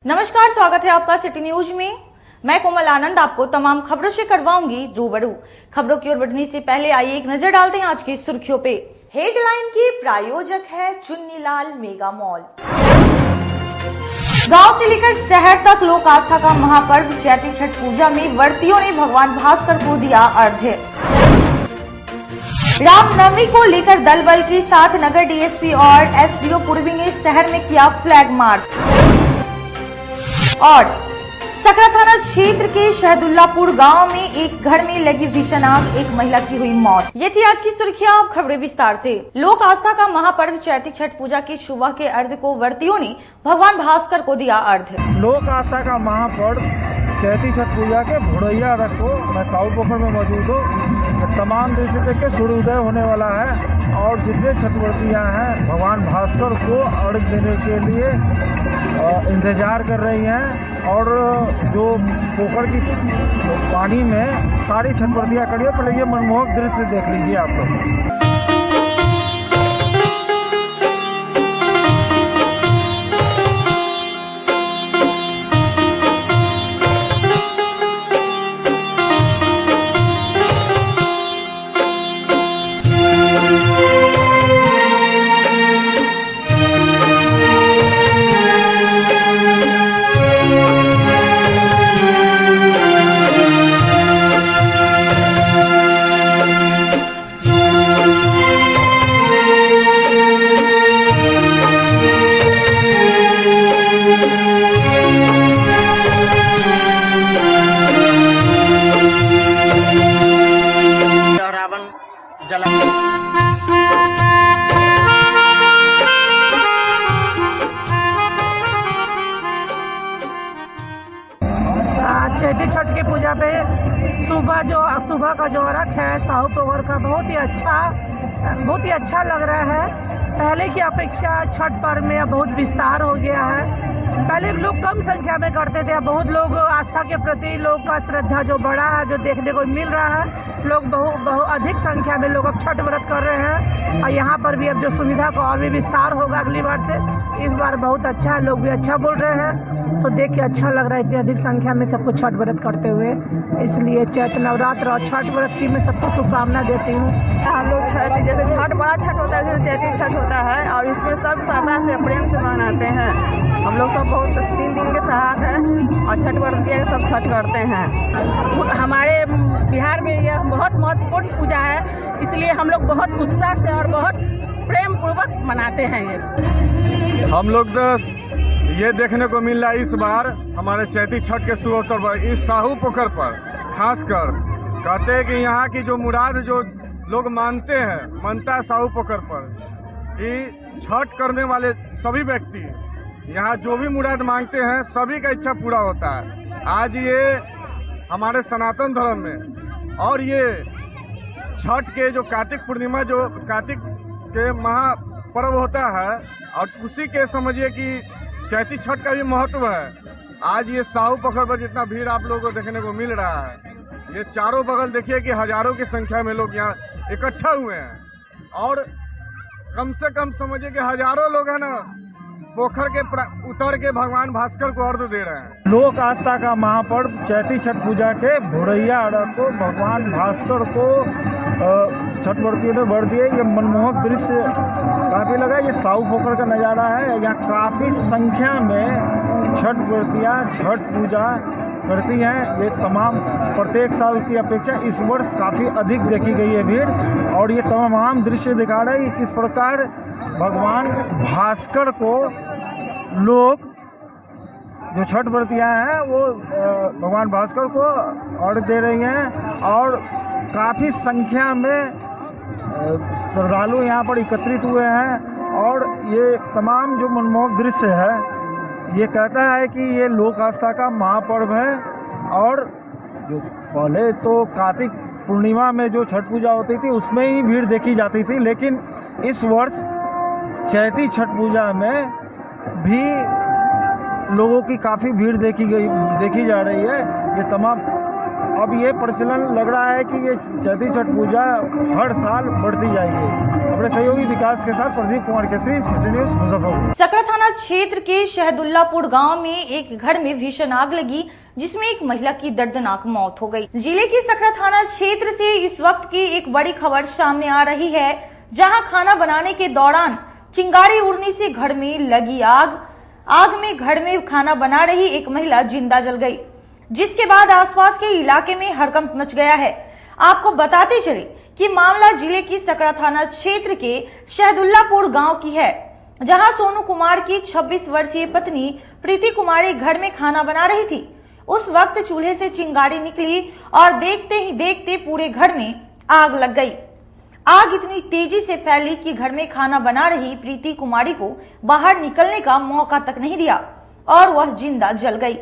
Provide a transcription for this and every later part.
नमस्कार, स्वागत है आपका सिटी न्यूज में। मैं कोमल आनंद आपको तमाम खबरों से करवाऊंगी रूबरू। खबरों की ओर बढ़ने से पहले आइए एक नजर डालते हैं आज की सुर्खियों पे। हेडलाइन की प्रायोजक है चुन्नीलाल मेगा मॉल। गांव से लेकर शहर तक लोक आस्था का महापर्व चैती छठ पूजा में व्रतियों ने भगवान भास्कर को दिया अर्घ्य। रामनवमी को लेकर दल बल के साथ नगर डीएसपी और एसडीओ पूर्वी ने शहर में किया फ्लैग मार्च। और सकरा थाना क्षेत्र के शहदुल्लापुर गांव में एक घर में लगी भीषण आग, एक महिला की हुई मौत। ये थी आज की सुर्खियां, अब खबरें विस्तार से। लोक आस्था का महापर्व चैती छठ पूजा के सुबह के अर्घ्य को व्रतियों ने भगवान भास्कर को दिया अर्घ्य। लोक आस्था का महापर्व चैती छठ पूजा के भोरैया रथ को मैं साउथ पोखर में मौजूद हूँ। तमाम दृश्य देख के सूर्योदय होने वाला है और जितने छठवर्तियाँ हैं भगवान भास्कर को अर्घ्य देने के लिए इंतजार कर रही हैं। और जो पोखर की पानी में सारी छठवर्तियाँ खड़ी है। पहले ये मनमोहक दृश्य देख लीजिए आप लोग। चैती छठ की पूजा पे सुबह का जो अर्घ्य है साहू पोखर का बहुत ही अच्छा लग रहा है। पहले की अपेक्षा छठ पर्व में अब बहुत विस्तार हो गया है। पहले लोग कम संख्या में करते थे, अब बहुत लोग आस्था के प्रति लोग का श्रद्धा जो बढ़ा है, जो देखने को मिल रहा है। लोग बहुत अधिक संख्या में लोग अब छठ व्रत कर रहे हैं और यहाँ पर भी अब जो सुविधा का और भी विस्तार होगा अगली बार से। इस बार बहुत अच्छा है, लोग भी अच्छा बोल रहे हैं। सो देख के अच्छा लग रहा है इतनी अधिक संख्या में सबको छठ व्रत करते हुए। इसलिए चैत्र नवरात्र और छठ व्रत की मैं सबको शुभकामना देती हूँ। हम लोग छठ जैसे छठ बड़ा छठ होता है, जैसे चैती छठ होता है और इसमें सब श्रद्धा से प्रेम से मनाते हैं। हम लोग सब बहुत 3 दिन के साथ हैं और छठ व्रत के सब छठ करते हैं। हमारे बिहार में यह बहुत महत्वपूर्ण पूजा है, इसलिए हम लोग बहुत उत्साह से और बहुत प्रेम पूर्वक मनाते हैं। हम लोग ये देखने को मिल रहा है इस बार हमारे चैती छठ के शुभ अवसर पर इस साहू पोखर पर खासकर कहते हैं कि यहाँ की जो मुराद जो लोग मानता है साहू पोखर पर कि छठ करने वाले सभी व्यक्ति यहाँ जो भी मुराद मांगते हैं सभी का इच्छा पूरा होता है। आज ये हमारे सनातन धर्म में और ये छठ के जो कार्तिक पूर्णिमा जो कार्तिक के महापर्व होता है और उसी के समझिए कि चैती छठ का भी महत्व है। आज ये साहू पोखर पर जितना भीड़ आप लोगों को देखने को मिल रहा है, ये चारों बगल देखिए कि हजारों की संख्या में लोग यहाँ इकट्ठा हुए हैं और कम से कम समझिए कि हजारों लोग है ना पोखर के उतर के भगवान भास्कर को अर्घ्य दे रहे हैं। लोक आस्था का महापर्व चैती छठ पूजा के भोरैया अर्घ्य को भगवान भास्कर को छठवर्तियों ने वर दिए। ये मनमोहक दृश्य काफी लगा। ये साहू पोखर का नज़ारा है। यहाँ काफी संख्या में छठवर्तियाँ छठ पूजा करती हैं। ये तमाम प्रत्येक साल की अपेक्षा इस वर्ष काफ़ी अधिक देखी गई है भीड़ और ये तमाम दृश्य दिखा रहे हैं कि किस प्रकार भगवान भास्कर को लोग जो छठवर्तियाँ हैं वो भगवान भास्कर को अर्घ्य दे रही हैं और काफ़ी संख्या में श्रद्धालु यहाँ पर एकत्रित हुए हैं। और ये तमाम जो मनमोहक दृश्य है ये कहता है कि ये लोक आस्था का महापर्व है। और जो पहले तो कार्तिक पूर्णिमा में जो छठ पूजा होती थी उसमें ही भीड़ देखी जाती थी, लेकिन इस वर्ष चैती छठ पूजा में भी लोगों की काफ़ी भीड़ देखी जा रही है। ये तमाम अब ये प्रचलन लग रहा है कि ये चैती छठ पूजा हर साल बढ़ती जाएगी। अपने सहयोगी विकास के साथ प्रदीप कुमार केसरी, सिटी न्यूज, मुजफ्फरपुर। सकरा थाना क्षेत्र के शहदुल्लापुर गांव में एक घर में भीषण आग लगी, जिसमें एक महिला की दर्दनाक मौत हो गई। जिले के सकरा थाना क्षेत्र से इस वक्त की एक बड़ी खबर सामने आ रही है, जहां खाना बनाने के दौरान चिंगारी उड़ने से घर में लगी आग में घर में खाना बना रही एक महिला जिंदा जल गई, जिसके बाद आसपास के इलाके में हड़कंप मच गया है। आपको बताते चले कि मामला जिले की सकरा थाना क्षेत्र के शहदुल्लापुर गांव की है, जहां सोनू कुमार की 26 वर्षीय पत्नी प्रीति कुमारी घर में खाना बना रही थी। उस वक्त चूल्हे से चिंगारी निकली और देखते ही देखते पूरे घर में आग लग गई। आग इतनी तेजी से फैली कि घर में खाना बना रही प्रीति कुमारी को बाहर निकलने का मौका तक नहीं दिया और वह जिंदा जल गई,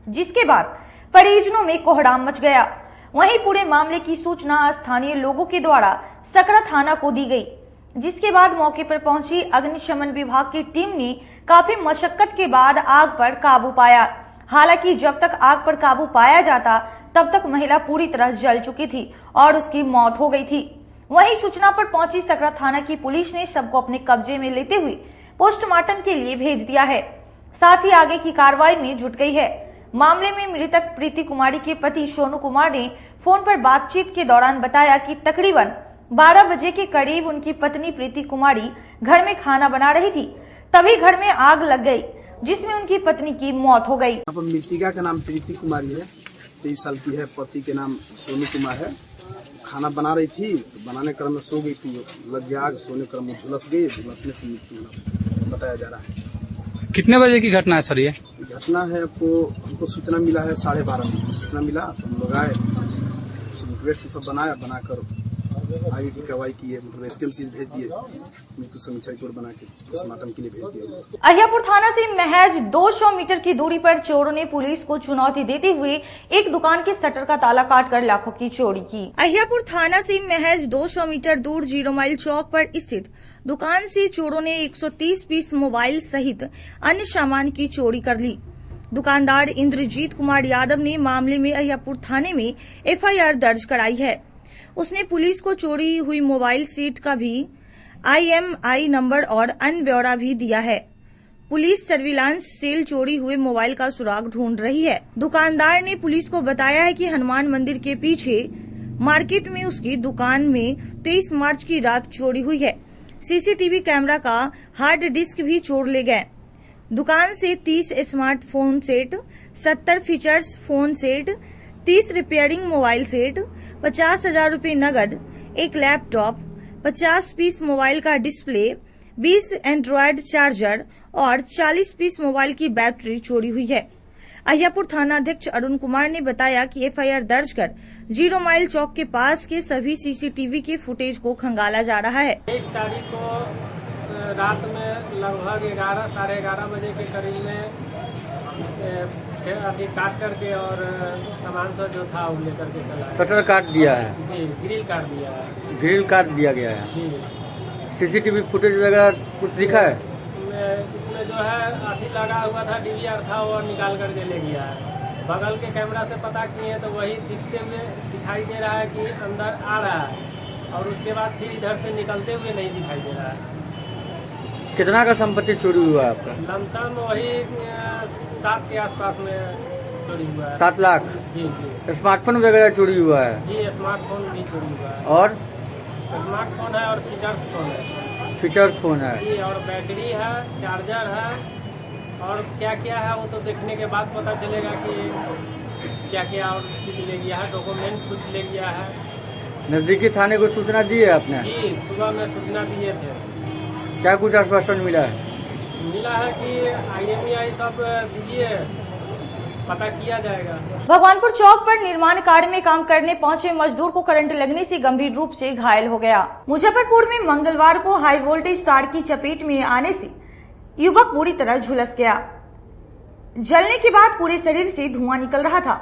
जिसके बाद परिजनों में कोहराम मच गया। वहीं पूरे मामले की सूचना स्थानीय लोगों के द्वारा सकरा थाना को दी गई, जिसके बाद मौके पर पहुंची अग्निशमन विभाग की टीम ने काफी मशक्कत के बाद आग पर काबू पाया। हालांकि जब तक आग पर काबू पाया जाता तब तक महिला पूरी तरह जल चुकी थी और उसकी मौत हो गई थी। वहीं सूचना पर पहुंची सकरा थाना की पुलिस ने शव को अपने कब्जे में लेते हुए पोस्टमार्टम के लिए भेज दिया है, साथ ही आगे की कार्रवाई में जुट गई है। मामले में मृतक प्रीति कुमारी के पति सोनू कुमार ने फोन पर बातचीत के दौरान बताया कि तकरीबन 12 बजे के करीब उनकी पत्नी प्रीति कुमारी घर में खाना बना रही थी, तभी घर में आग लग गई, जिसमें उनकी पत्नी की मौत हो गई। यहाँ पर मृतिका का नाम प्रीति कुमारी है, 23 साल की है। पति के नाम सोनू कुमार है। खाना बना रही थी तो बनाने क्रम में सो गई थी, लग गया आग, सोने क्रम में झुलस गई, झुलसने से मृत्यु बताया जा रहा है। कितने बजे की घटना है सर? ये घटना है हमको सूचना मिला है 12:30 बजे सूचना मिला, तो हम लोग आए, रिक्वेस्ट सब बनाकर आगे की कार्रवाई की है। मतलब एसकेएम भेज दिए, मृत्यु समीक्षा रिपोर्ट बना के पोस्टमार्टम के लिए भेज दिया। अहियापुर थाना से महज 200 मीटर की दूरी पर चोरों ने पुलिस को चुनौती देते हुए एक दुकान के शटर का ताला काटकर लाखों की चोरी की। अहियापुर थाना से महज 200 मीटर दूर 0 माइल चौक पर स्थित दुकान से चोरों ने 130 पीस मोबाइल सहित अन्य सामान की चोरी कर ली। दुकानदार इंद्रजीत कुमार यादव ने मामले में अहियापुर थाने में एफआईआर दर्ज कराई है। उसने पुलिस को चोरी हुई मोबाइल सेट का भी IMEI नंबर और अन्य ब्यौरा भी दिया है। पुलिस सर्विलांस सेल चोरी हुए मोबाइल का सुराग ढूंढ रही है। दुकानदार ने पुलिस को बताया है कि हनुमान मंदिर के पीछे मार्केट में उसकी दुकान में 23 मार्च की रात चोरी हुई है। सीसीटीवी कैमरा का हार्ड डिस्क भी चोर ले गए। दुकान से 30 smartphone set, 70 features phone set, 30 repairing mobile set, 50,000 रूपये नगद, एक लैपटॉप, 50 पीस मोबाइल का डिस्प्ले, 20 एंड्रॉयड चार्जर और 40 पीस मोबाइल की बैटरी चोरी हुई है। अहियापुर थाना अध्यक्ष अरुण कुमार ने बताया कि एफआईआर दर्ज कर 0 माइल चौक के पास के सभी सीसीटीवी के फुटेज को खंगाला जा रहा है। 23 तारीख को रात में लगभग 11 साढ़े 11 बजे के करीब में काट करके और सामान सब जो था वो लेकर के चला। शटर काट दिया है जी, ग्रिल काट दिया है। ग्रिल काट दिया गया है जी। सीसीटीवी फुटेज वगैरह कुछ दिखा है? इसमें जो है अथी लगा हुआ था, DVR था, वो निकाल करके ले गया है। बगल के कैमरा से पता किए तो वही दिखते हुए दिखाई दे रहा है कि अंदर आ रहा है, और उसके बाद फिर इधर से निकलते हुए नहीं दिखाई दे रहा है। कितना का संपत्ति चोरी हुआ है आपका? लमसम वही 7 के आसपास में चोरी हुआ है। 7 लाख? जी जी। स्मार्टफोन वगैरह चोरी हुआ है? जी, स्मार्टफोन भी चोरी हुआ है। और स्मार्टफोन है और फीचर्स फोन है। फीचर फोन है जी, और बैटरी है, चार्जर है, और क्या क्या है वो तो देखने के बाद पता चलेगा कि क्या क्या और चीज ले गया है। डॉक्यूमेंट कुछ ले गया है। नजदीकी थाने को सूचना दी है आपने? जी, सुबह में सूचना दिए थे। क्या कुछ आश्वासन मिला है? मिला है कि IMEI सब दीजिए, पता किया जाएगा। भगवानपुर चौक पर निर्माण कार्य में काम करने पहुंचे मजदूर को करंट लगने से गंभीर रूप से घायल हो गया। मुजफ्फरपुर में मंगलवार को हाई वोल्टेज तार की चपेट में आने से युवक बुरी तरह झुलस गया। जलने के बाद पूरे शरीर से धुआं निकल रहा था।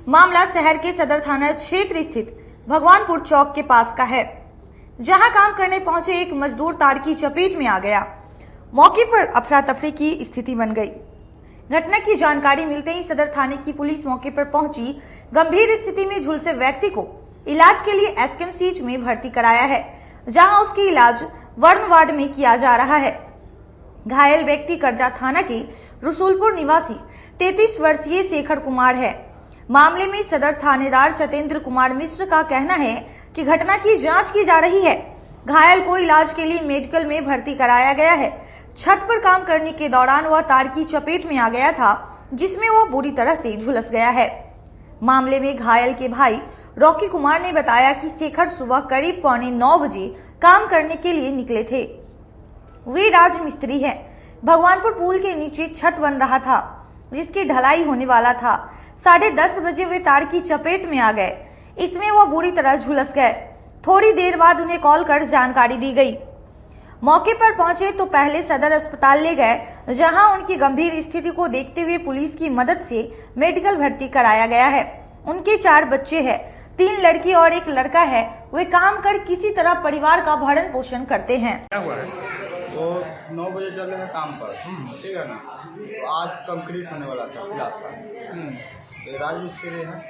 मामला शहर के सदर थाना क्षेत्र स्थित भगवानपुर चौक के पास का है, जहां काम करने पहुंचे एक मजदूर तार की चपेट में आ गया। मौके पर अफरा तफरी की स्थिति बन गई। घटना की जानकारी मिलते ही सदर थाने की पुलिस मौके पर पहुंची। गंभीर स्थिति में झुलसे व्यक्ति को इलाज के लिए एसकेएमसीएच में भर्ती कराया है, जहां उसकी इलाज वर्ण वार्ड में किया जा रहा है। घायल व्यक्ति करजा थाना के रसूलपुर निवासी 33 वर्षीय शेखर कुमार है। मामले में सदर थानेदार सत्येंद्र कुमार मिश्र का कहना है कि घटना की जांच की जा रही है। घायल को इलाज के लिए मेडिकल में भर्ती कराया गया है। छत पर काम करने के दौरान वह तार की चपेट में आ गया था, जिसमें वह बुरी तरह से झुलस गया है। मामले में घायल के भाई रॉकी कुमार ने बताया कि शेखर सुबह करीब 8:45 बजे काम करने के लिए निकले थे। वे राजमिस्त्री हैं। भगवानपुर पुल के नीचे छत बन रहा था, जिसकी ढलाई होने वाला था। 10:30 बजे वे तार की चपेट में आ गए। इसमें वह बुरी तरह झुलस गए। थोड़ी देर बाद उन्हें कॉल कर जानकारी दी गई। मौके पर पहुंचे तो पहले सदर अस्पताल ले गए, जहां उनकी गंभीर स्थिति को देखते हुए पुलिस की मदद से मेडिकल भर्ती कराया गया है। उनके 4 बच्चे हैं, 3 लड़की और 1 लड़का है। वे काम कर किसी तरह परिवार का भरण पोषण करते हैं। क्या हुआ है? वो 9 बजे चल रहे हैं काम पर, ठीक है ना। तो आज कंक्रीट होने वाला था स्लैब का। ये राजमिस्त्री है,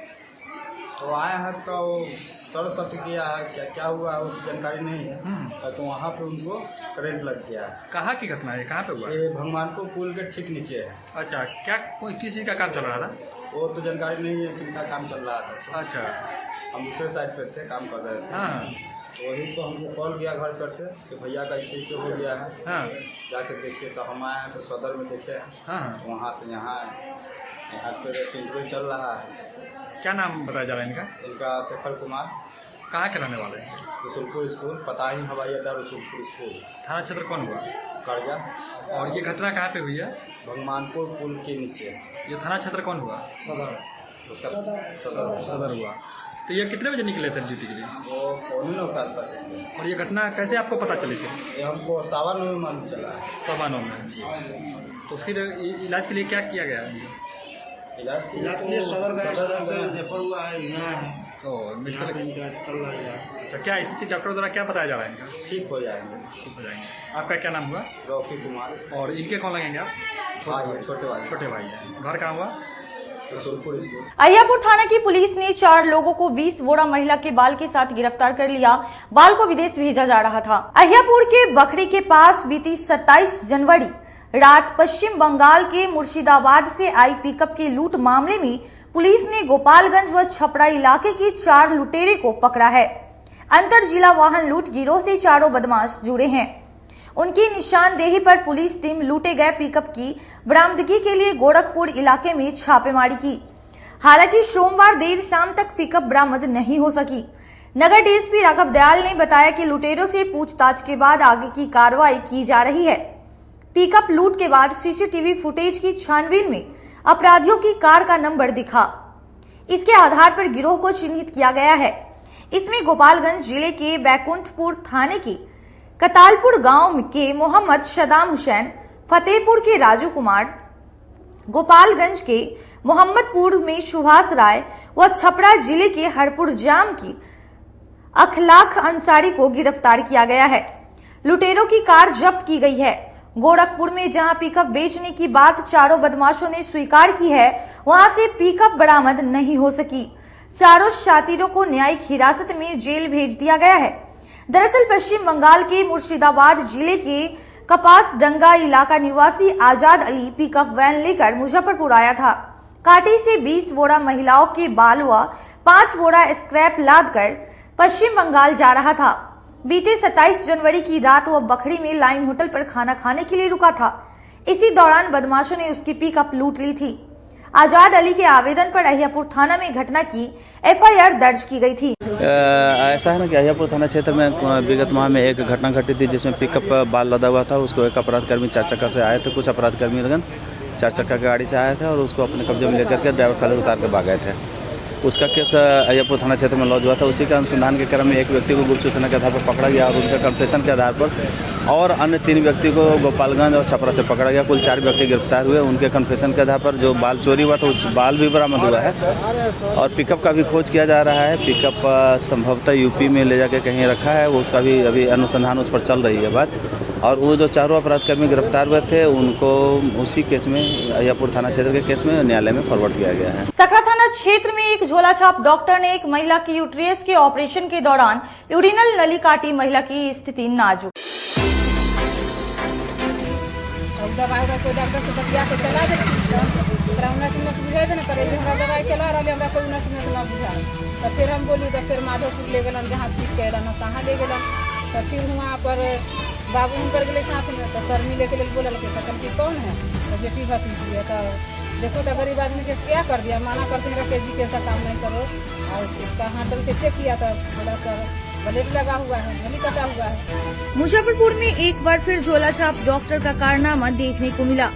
तो आया है तो सर किया है, क्या हुआ है उसकी जानकारी नहीं है। तो वहाँ पे उनको करंट लग गया है। कहाँ की घटना है? कहाँ पे हुआ? ये भगवानपुर पुल के ठीक नीचे है। अच्छा, क्या कोई किसी का काम चल रहा था? वो तो जानकारी नहीं है किनका काम चल रहा था। अच्छा, हम दूसरे साइड पे थे, काम कर रहे थे। हाँ, वही तो हमको कॉल किया घर पर से कि भैया का इसी से हो गया है। हाँ, जाके देखिए तो हम आए तो सदर में देखे। हाँ। वहाँ से यहाँ पे इंटरव्यू चल रहा है। क्या नाम बताया जा रहा है इनका? इनका शेखर कुमार। कहाँ के रहने वाले हैं? रसूलपुर स्कूल, पता ही हवाई अड्डा रसूलपुर स्कूल। थाना क्षेत्र कौन हुआ? करजा। और ये घटना कहाँ पे हुई है? भगवानपुर पुल के नीचे। ये थाना क्षेत्र कौन हुआ? सदर। उसका सदर हुआ। तो ये कितने बजे निकले थे ड्यूटी के लिए? वो 9:15 के आसपास। और ये घटना कैसे आपको पता चली थी? ये हमको 9:15 में मालूम चला। 9:15 में। तो फिर इलाज के लिए क्या किया गया है? इलाज के लिए सदर से रेफर हुआ है, यहाँ है। तो मेडिकल चल रहा है। अच्छा, क्या स्थिति डॉक्टर द्वारा क्या बताया जा रहा है इनका? ठीक हो जाएंगे। ठीक हो जाएंगे। आपका क्या नाम हुआ? रॉकी कुमार। और इनके कौन लगेंगे आप? छोटे भाई। छोटे भाई हैं। घर कहाँ हुआ? रसूलपुर स्कूल। अहियापुर थाना की पुलिस ने 4 लोगों को 20 बोरा महिला के बाल के साथ गिरफ्तार कर लिया। बाल को विदेश भेजा जा रहा था। अहियापुर के बखरी के पास बीती 27 जनवरी रात पश्चिम बंगाल के मुर्शिदाबाद से आई पिकअप के लूट मामले में पुलिस ने गोपालगंज व छपरा इलाके के 4 लुटेरे को पकड़ा है। अंतर जिला वाहन लूट गिरोह से चारों बदमाश जुड़े हैं। उनकी निशानदेही पर पुलिस टीम लूटे गए पिकअप की बरामदगी के लिए गोरखपुर इलाके में छापेमारी की। हालांकि सोमवार देर शाम तक पिकअप बरामद नहीं हो सकी। नगर डीएसपी राघव दयाल ने बताया कि लुटेरों से पूछताछ के बाद आगे की कार्रवाई की जा रही है। पिकअप लूट के बाद सीसीटीवी फुटेज की छानबीन में अपराधियों की कार का नंबर दिखा। इसके आधार पर गिरोह को चिन्हित किया गया है। इसमें गोपालगंज जिले के बैकुंठपुर थाने के कतालपुर गांव के मोहम्मद सदाम हुसैन, फतेहपुर के राजू कुमार, गोपालगंज के मोहम्मदपुर में सुभाष राय व छपरा जिले के हरपुर जाम की अखलाक अंसारी को गिरफ्तार किया गया है। लुटेरों की कार जब्त की गई है। गोरखपुर में जहां पिकअप बेचने की बात चारों बदमाशों ने स्वीकार की है, वहां से पिकअप बरामद नहीं हो सकी। चारों शातिरों को न्यायिक हिरासत में जेल भेज दिया गया है। दरअसल पश्चिम बंगाल के मुर्शिदाबाद जिले के कपास डंगा इलाका निवासी आजाद अली पिकअप वैन लेकर मुजफ्फरपुर आया था। कांटे से 20 बोरा महिलाओं के बाल व 5 बोरा स्क्रैप लाद कर पश्चिम बंगाल जा रहा था। बीते 27 जनवरी की रात वह बखरी में लाइन होटल पर खाना खाने के लिए रुका था। इसी दौरान बदमाशों ने उसकी पिकअप लूट ली थी। आजाद अली के आवेदन पर अहियापुर थाना में घटना की एफआईआर दर्ज की गई थी। ऐसा है ना कि अहियापुर थाना क्षेत्र में विगत माह में एक घटना घटी थी, जिसमें पिकअप बाल लदा हुआ था। उसको एक अपराधकर्मी 4 चक्का से आए थे। कुछ अपराधकर्मी लगन 4 चक्का की गाड़ी से आए थे और उसको अपने कब्जे में लेकर के ड्राइवर खाली उतार के भाग गए थे। उसका केस अहियापुर थाना क्षेत्र में लॉन्च हुआ था। उसी के अनुसंधान के क्रम में एक व्यक्ति को गुप्त सूचना के आधार पर पकड़ा गया और उनके कन्फेशन के आधार पर और अन्य 3 व्यक्ति को गोपालगंज और छपरा से पकड़ा गया। कुल 4 व्यक्ति गिरफ्तार हुए। उनके कन्फेशन के आधार पर जो बाल चोरी हुआ था उस बाल भी बरामद हुआ है और पिकअप का भी खोज किया जा रहा है। पिकअप संभवतः यूपी में ले जाके कहीं रखा है, वो उसका भी अभी अनुसंधान उस पर चल रही है बात। और वो जो चारों अपराधकर्मी गिरफ्तार हुए थे उनको उसी केस में अहियापुर थाना क्षेत्र के केस में न्यायालय में फॉरवर्ड किया गया है। सकरा थाना क्षेत्र में एक झोलाछाप डॉक्टर ने एक महिला की यूट्रेस के ऑपरेशन के दौरान यूरिनल नली काटी। महिला की स्थिति नाजुक। दवाई कोई डॉक्टर से बतिया के चला दे उन्नस बुझेबे न करे हमारा दवाई चला रहा हमारा कोई उन्नस न बुझा। तो फिर हम बोली तो फिर माधोपुर ले गलन जहाँ सीख के अलन तहाँ ले गलन। तो फिर वहाँ पर बाबू उनकर गए साथ में। तो सर मिले के लिए बोलल के सकल की कौन है तो बेटी भतीजी है। तो देखो तो गरीब आदमी के क्या कर दिया, माना करते हैं रखे जी के ऐसा काम नहीं करो। और इसका हैंडल के चेक किया तो बोला सर ब्लेड लगा हुआ है, नली कटा हुआ है। मुजफ्फरपुर में एक बार फिर झोलाछाप डॉक्टर का कारनामा देखने को मिला,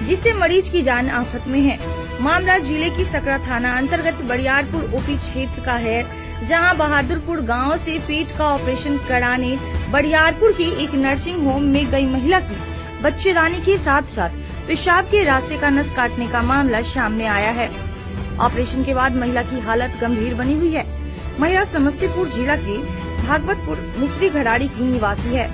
जिससे मरीज की जान आफत में है। मामला जिले की सकरा थाना अंतर्गत बरियारपुर ओपी क्षेत्र का है, जहां बहादुरपुर गांव से पेट का ऑपरेशन कराने बरियारपुर की एक नर्सिंग होम में गई महिला की बच्चेदानी के साथ साथ पेशाब के रास्ते का नस काटने का मामला सामने आया है। ऑपरेशन के बाद महिला की हालत गंभीर बनी हुई है। महिला समस्तीपुर जिला के भागवतपुर मुसरी घराड़ी की निवासी है।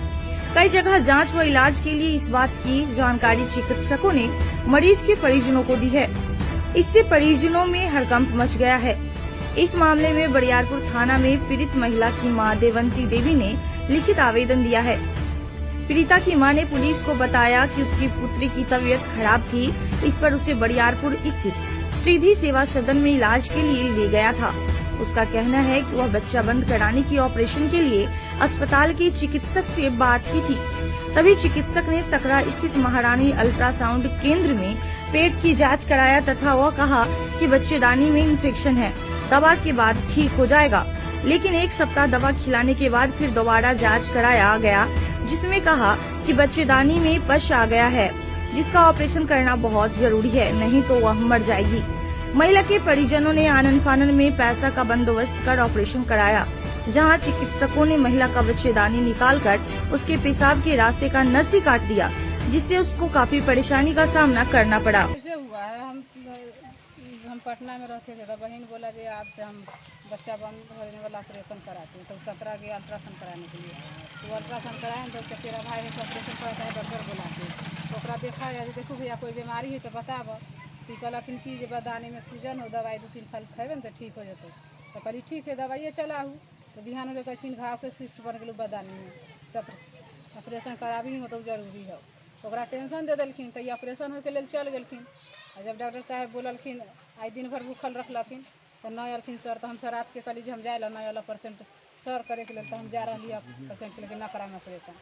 कई जगह जांच व इलाज के लिए इस बात की जानकारी चिकित्सकों ने मरीज के परिजनों को दी है। इससे परिजनों में हड़कंप मच गया है। इस मामले में बरियारपुर थाना में पीड़ित महिला की मां देवंती देवी ने लिखित आवेदन दिया है। पीड़िता की मां ने पुलिस को बताया कि उसकी पुत्री की तबीयत खराब थी। इस पर उसे बरियारपुर स्थित श्रीधि सेवा सदन में इलाज के लिए ले गया था। उसका कहना है कि वह बच्चा बंद कराने की ऑपरेशन के लिए अस्पताल के चिकित्सक से बात की थी। तभी चिकित्सक ने सकरा स्थित महारानी अल्ट्रासाउंड केंद्र में पेट की जांच कराया तथा वह कहा कि बच्चेदानी में इन्फेक्शन है, दवा के बाद ठीक हो जाएगा। लेकिन एक सप्ताह दवा खिलाने के बाद फिर दोबारा जांच कराया गया, जिसमें कहा कि बच्चेदानी में पश आ गया है, जिसका ऑपरेशन करना बहुत जरूरी है, नहीं तो वह मर जाएगी। महिला के परिजनों ने आनन फानन में पैसा का बंदोबस्त कर ऑपरेशन कराया, जहां चिकित्सकों ने महिला का बच्चेदानी निकालकर उसके पेशाब के रास्ते का नस ही काट दिया, जिससे उसको काफी परेशानी का सामना करना पड़ा। ऐसे हुआ है, हम पटना में रहते थे तो बहन बोला कि आपसे हम बच्चा बंद होने वाला ऑपरेशन कराते हैं। तो सकरा के अल्ट्रासाउंड कराने के लिए तो अल्ट्रासाउंड कराए तो तेरा भाई है ऑपरेशन कराता है, डॉक्टर बुलाते तो ओकरा देखा है, देखो भैया कोई बीमारी है तो बताब। कि कहलखिन कि बदानी में सूजन हो, दवाई 2-3 फल खेबे न तो ठीक हो जाते। तो कहली ठीक है दवाइए चलाऊ। तो बिहान होले कहन घाव के सिस्ट बन गए बदानी में, सब ऑपरेशन कराबी हो तो जरूरी है। तो ओकरा टेंशन दे दिलखिन तो ये ऑपरेशन होके लेल चल गेलखिन। और जब डॉक्टर साहब बोललखिन आई दिन भर भूखल रखलखिन तो नहीं अलखिन सर। तो हम सर रात के कहली हम जाए नहीं वाला पेशेंट सर करे के लिए। तो हम जा रही पेशेंट के लेकिन न कराएंगे ऑपरेशन।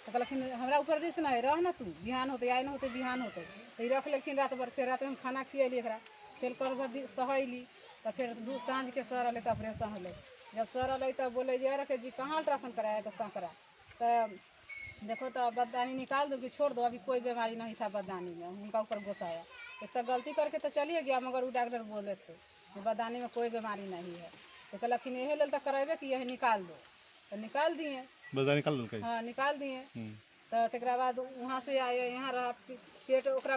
तो कहलखिन हमरा ऊपर रिस्क नहीं रह ना, तू बिहान होते आए न होते बिहान होते तो रख लेकिन रात भर। फिर रात में हम खाना खिएली एकरा, फिर कल सहली तो फिर साँझ के सर अल तो ऑपरेशन होले। जब सर अल तो बोले जे रखे जी कहाँ अल्ट्रासाउंड कराया तो सकरा। तो देखो तो बददानी निकाल दो कि छोड़ दो, अभी कोई बीमारी नहीं था बददानी में। उनका ऊपर गुस्साया, एक तो गलती करके तो चलिए गया, मगर वो डॉक्टर बोले थे कि बददानी में कोई बीमारी नहीं है। तो कहलखिन यही लेल तो करेबे कि यही निकाल दो। तो निकाल दिए, हाँ निकाल दिए। तो तकरा बाद वहाँ से आए यहाँ रहा पेट ओकरा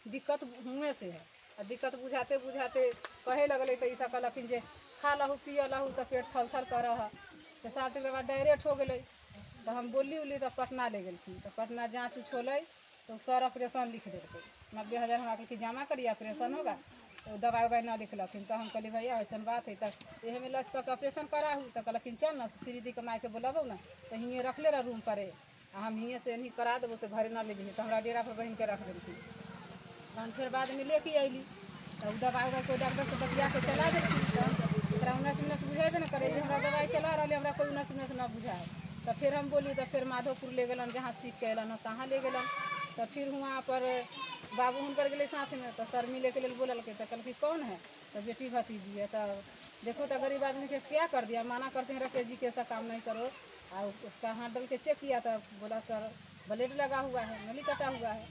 दिक्कत हुए से है। और दिक्कत बुझाते बुझाते कहे लगल तो ऐसा कहलखिन जे खा लहू पिए लहू तो पेट थल थल कर रहा। तो साथ तक बाद डायरेक्ट हो गए। तो हम बोली उली तो पटना ले गलखिन। तो पटना जाँच उछ होल तो सर ऑपरेशन लिख देलकै 90,000 हमरा कहलखिन जमा करिए ऑपरेशन होगा। तो दवाई उवाई न लिखलखिन। तो हम कहली भैया ऐसा बात है तो यह में लस का ऑपरेशन कराहू। तो कहलखिन चल ना श्रीदी के माई के बोलाबो ना। तो हिंगे रखले रह रूम पर हम हिंगे से नहीं करा देबो से घरे न ले जइए। तो हमरा डेरा पर बहन के रख देलखिन। हम फिर बाद में लेके अली तो दवाई उवाई कोई डॉक्टर से बतिया के चला देलखिन। तो उन्नस बुझेबे न करे हमरा दवाई चला रहा, हमरा कोई उन्नस न बुझाए। तो फिर हम बोली तो फिर माधोपुर ले गलन जहाँ सीख के अलन तहाँ ले गलन। तो फिर वहाँ पर बाबू हुनकर गए साथ में। तो सर मिले के लिए बोलल के तो कहलखिन कौन है तो बेटी भतीजी है। तो देखो तो गरीब आदमी के क्या कर दिया, माना करते हैं रखे जी के ऐसा काम नहीं करो। और उसका हैंडल के चेक किया तो बोला सर ब्लेड लगा हुआ है, नली कटा हुआ है।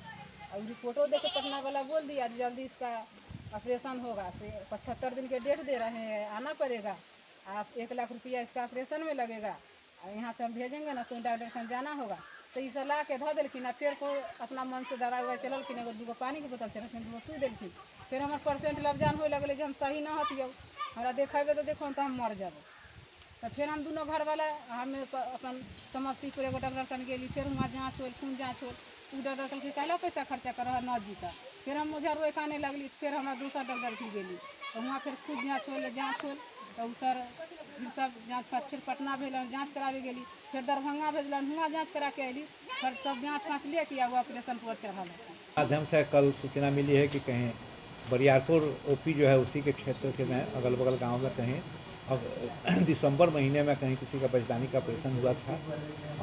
और रिपोर्टों देखे पटना वाला बोल दिया जल्दी इसका ऑपरेशन होगा, से 75 दिन के डेट दे रहे हैं, आना पड़ेगा। आप 1 लाख रुपया इसका ऑपरेशन में लगेगा। और यहाँ से हम भेजेंगे ना तो डॉक्टर खान जाना होगा। तो इस ला के धो दिलखिन। फिर को अपना मन से दवाई उवाई चललखिन, एगो 2 पानी के बोतल चलखिन, 2 सुई दिलखिन। फिर हमार परसेंट लबजान हो लगल जे हम सही न हतियौ, हमरा देखेबे तो देखो तो हम मर जाबे। तो फिर हम दोनों घर वाला हम अपन समस्तीपुर एगो डॉक्टर कन गेली। फिर वहाँ जाँच होल, खून जाँच होल। उ डॉक्टर कहलखिन कहला पैसा खर्चा कर न जीता। फिर हम मुझे रोकाने लगली, फिर हमारा दूसरा डॉक्टर की गेली तो वहाँ फिर खूब जाँच होल तो सर फिर सब जाँच फाँच फिर पटना भेजल, जाँच करावे गेली, फिर दरभंगा भेजल, हुआं जाँच करा के अली, फिर सब जाँच फाँच ले किया वो ऑपरेशन पर चढ़ा। माध्यम से कल सूचना मिली है कि कहीं बरियारपुर ओपी जो है उसी के क्षेत्र के में अगल बगल गांव में कहीं अब दिसंबर महीने में कहीं किसी का बचदानी का ऑपरेशन हुआ था